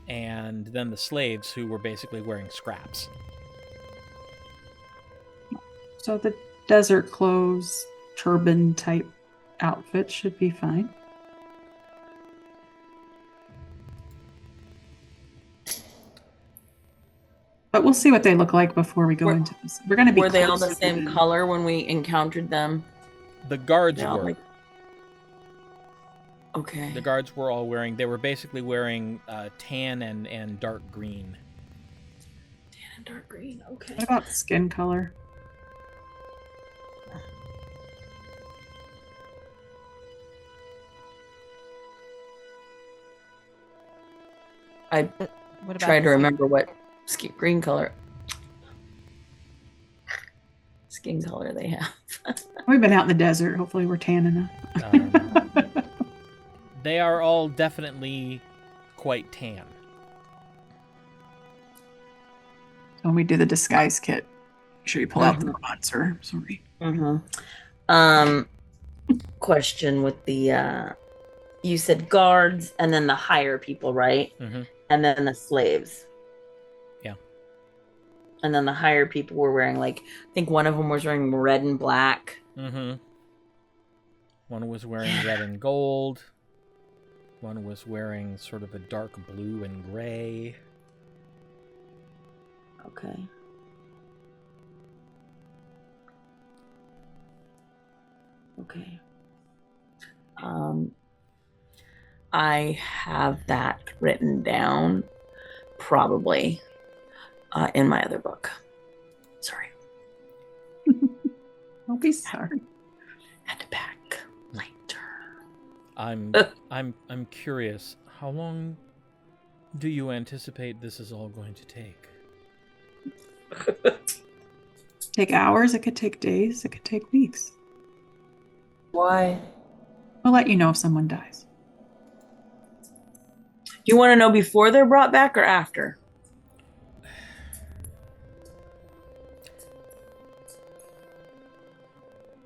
And then the slaves, who were basically wearing scraps. So the desert clothes, turban type outfit should be fine. But we'll see what they look like before we go into this. We're going to be. Were they all the closer same to color when we encountered them? The guards They all, were. like- Okay. The guards were all wearing. They were basically wearing tan and dark green. Tan and dark green. Okay. What about skin color? I What about tried to the- remember what green color skin color they have. We've been out in the desert. Hopefully, we're tan enough. They are all definitely quite tan. When we do the disguise kit, make sure you pull out the sponsor. Sorry. Question with the you said guards and then the higher people, right? Mm-hmm. And then the slaves. Yeah. And then the higher people were wearing, like, I think one of them was wearing red and black. Mm-hmm. One was wearing red and gold. One was wearing sort of a dark blue and gray. Okay. Okay. I have that written down, probably, in my other book. Sorry. Don't be sorry. Had to back later. I'm curious. How long do you anticipate this is all going to take? Take hours. It could take days. It could take weeks. Why? We'll let you know if someone dies. You want to know before they're brought back or after?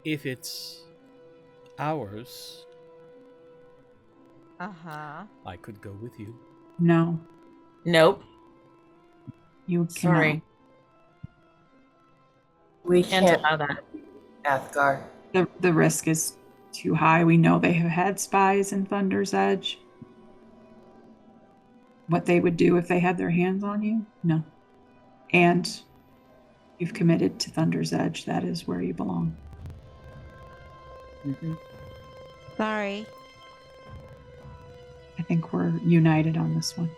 If it's hours, Uh-huh. I could go with you. No, Nope. you Sorry. We Can't can't, allow that. Athgarr. The risk is too high. We know they have had spies in Thunder's Edge. What they would do if they had their hands on you? No. And you've committed to Thunder's Edge. That is where you belong. Mm-hmm. Sorry. I think we're united on this one.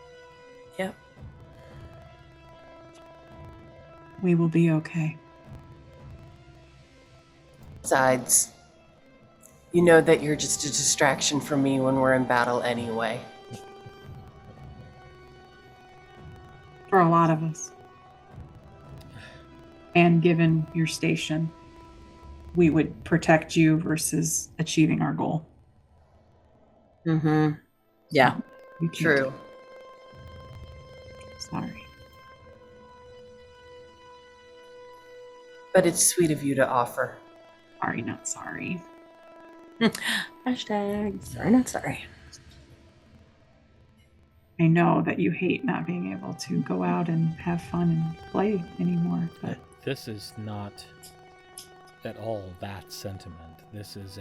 Yep. We will be okay. Besides, You know that you're just a distraction for me when we're in battle anyway. For a lot of us. And given your station, we would protect you versus achieving our goal. Mm-hmm. Yeah. You can't True. do it. Sorry. But it's sweet of you to offer. Sorry, not sorry. Hashtag sorry, not sorry. I know that you hate not being able to go out and have fun and play anymore, but This is not at all that sentiment. This is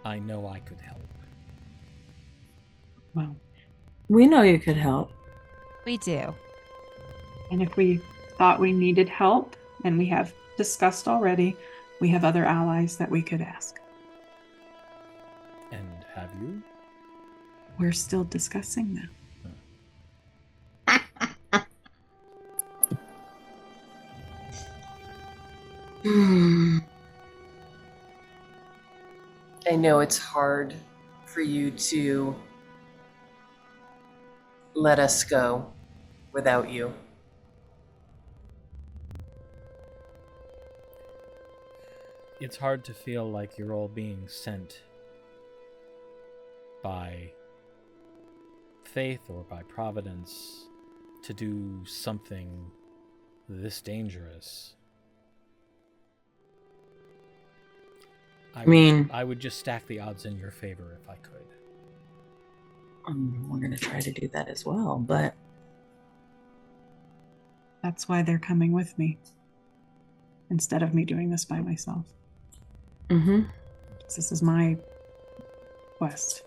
I know I could help. well, We know you could help. We do. and if we thought we needed help, and we have discussed already, we have other allies that we could ask. And have you? We're still discussing that. I know it's hard for you to let us go without you. It's hard to feel like you're all being sent by faith or by providence to do something this dangerous. I would just stack the odds in your favor if I could. We're going to try to do that as well, but That's why they're coming with me, instead of me doing this by myself. mm-hmm. This is my quest.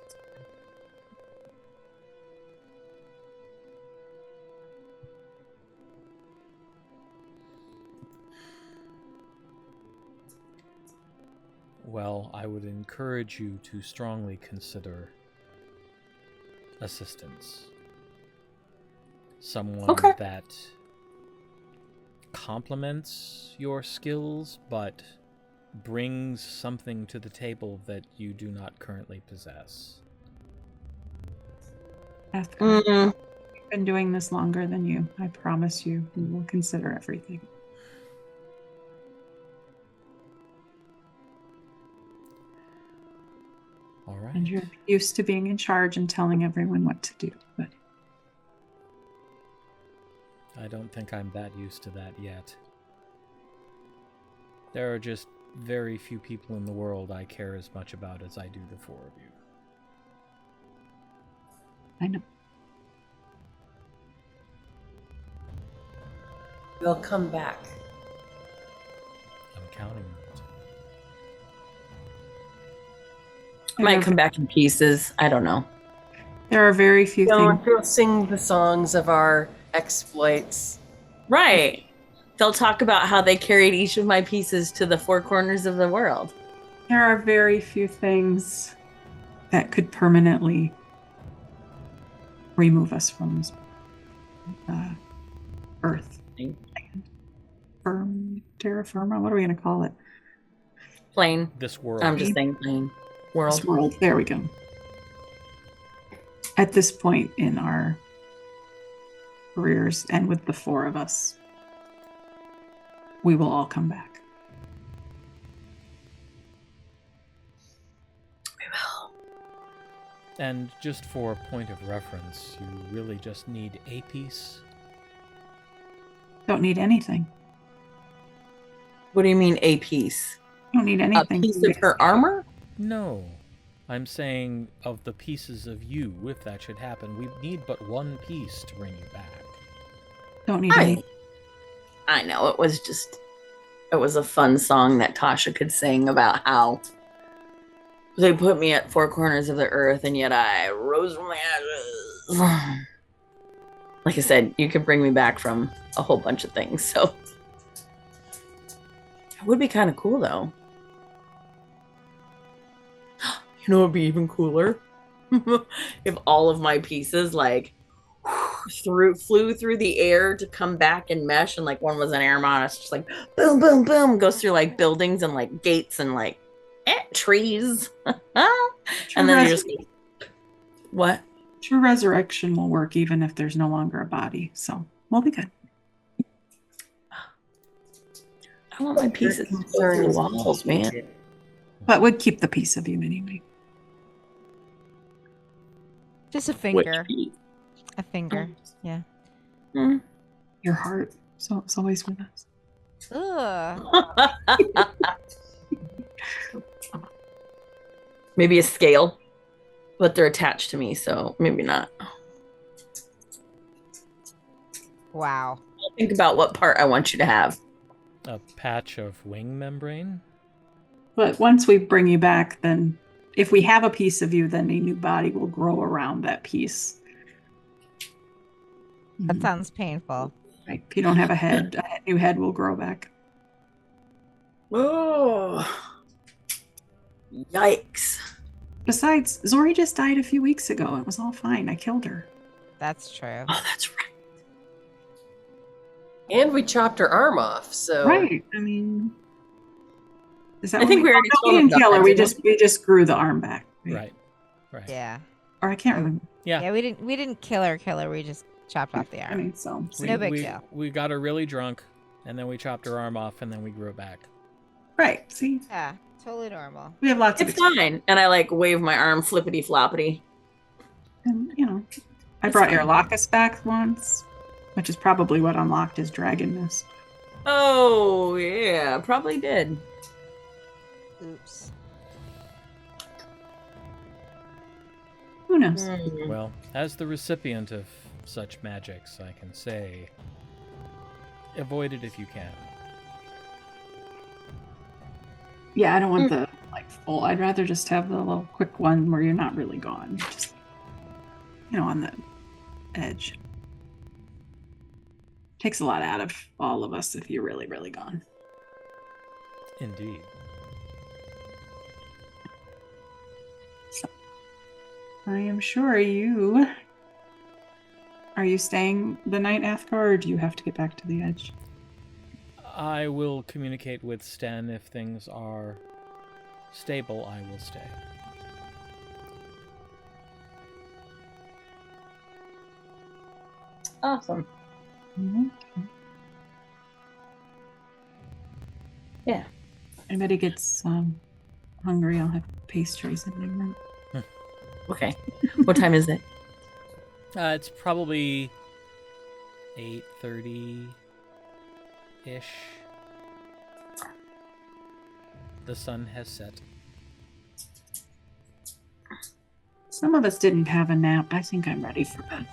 Well, I would encourage you to strongly consider assistance. Someone Okay. that complements your skills, but brings something to the table that you do not currently possess. Athgarr, Mm-mm. I've been doing this longer than you. I promise you, we will consider everything. All right. And you're used to being in charge and telling everyone what to do. But I don't think I'm that used to that yet. There are just very few people in the world I care as much about as I do the four of you. I know. We'll come back. I'm counting on it. Might come back in pieces. I don't know. There are very few things. We'll sing the songs of our exploits. Right. They'll talk about how they carried each of my pieces to the four corners of the world. There are very few things that could permanently remove us from this Earth. Terra firma. What are we going to call it? Plain. This world. I'm just saying plain. This World. world. There we go. At this point in our careers, and with the four of us, we will all come back. We will. And just for a point of reference, you really just need a piece. Don't need anything. What do you mean a piece? Don't need A anything. piece of her armor? No. I'm saying of the pieces of you, if that should happen, we need but one piece to bring you back. Don't need anything. I know. It was a fun song that Tasha could sing about how they put me at four corners of the earth and yet I rose from the ashes. Like I said, you could bring me back from a whole bunch of things, so it would be kind of cool though. You know what would be even cooler? If all of my pieces like flew through the air to come back and mesh, and like one was an air mon. It's just like boom, boom, boom, goes through like buildings and like gates and like trees, and then you just what? True resurrection will work even if there's no longer a body, so we'll be good. I want my pieces through the walls, man. But would keep the piece of you anyway. Just a finger. A finger. Yeah. Mm. Your heart, so it's always with us. Ugh. Maybe a scale, but they're attached to me, so maybe not. Wow. Think about what part I want you to have. A patch of wing membrane? But once we bring you back, then if we have a piece of you, then a new body will grow around that piece. That sounds painful. Right. If you don't have a head, a new head will grow back. Oh, yikes. Besides, Zori just died a few weeks ago. It was all fine. I killed her. That's true. Oh, that's right. And we chopped her arm off, so Right. I mean, is that I think we already we told them didn't kill her. that, We didn't just grew the arm back. Right. Yeah. Or I can't remember. Yeah. Yeah, we didn't kill her. We just chopped off the I arm. mean, so No big deal. We got her really drunk, and then we chopped her arm off, and then we grew it back. right. See, Yeah, totally normal. we have lots of It's fine. And I like wave my arm flippity floppity. And, you know, I It's brought fine. Irlacus back once, which is probably what unlocked his dragonness. Oh, yeah, probably did. Oops. Who knows? Mm. Well, as the recipient of such magics, I can say, avoid it if you can. Yeah, I don't want the like full. I'd rather just have the little quick one where you're not really gone. Just, you know, on the edge. Takes a lot out of all of us if you're really, really gone. Indeed. So, I am sure you. Are you staying the night, Athgarr, or do you have to get back to the edge? I will communicate with Sten if things are stable. I will stay. Awesome. Mm-hmm. Yeah. Anybody gets hungry, I'll have pastries in my room. Okay. What time is it? It's probably 8:30-ish. The sun has set. Some of us didn't have a nap. I think I'm ready for bed.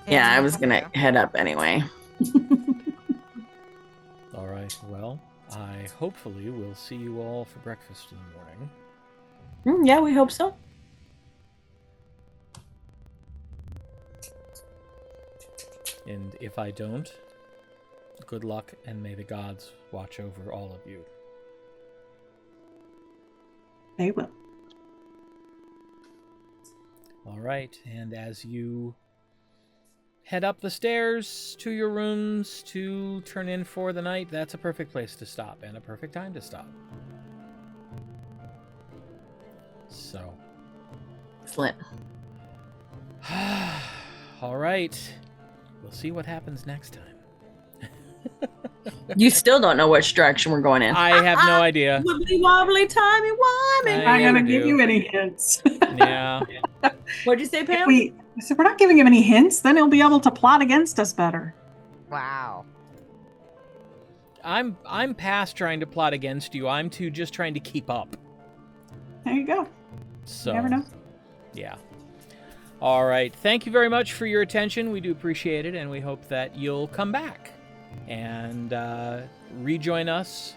Yeah, I was gonna head up anyway. All right. Well, I hopefully will see you all for breakfast in the morning. Yeah, we hope so. And if I don't, good luck, and may the gods watch over all of you. They will. All right, and as you head up the stairs to your rooms to turn in for the night, that's a perfect place to stop, and a perfect time to stop. So. Excellent. All right. We'll see what happens next time. You still don't know which direction we're going in. I have no idea. Wibbly wobbly, timey wimey. I I'm not going to do. give you any hints. Yeah. What'd you say, Pam? I said, we're not giving him any hints, then he'll be able to plot against us better. Wow. I'm past trying to plot against you. I'm too just trying to keep up. There you go. So You never know. Yeah. All right. Thank you very much for your attention. We do appreciate it, and we hope that you'll come back and rejoin us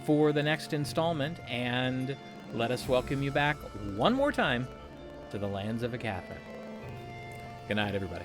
for the next installment, and let us welcome you back one more time to the lands of Aecathan. Good night, everybody.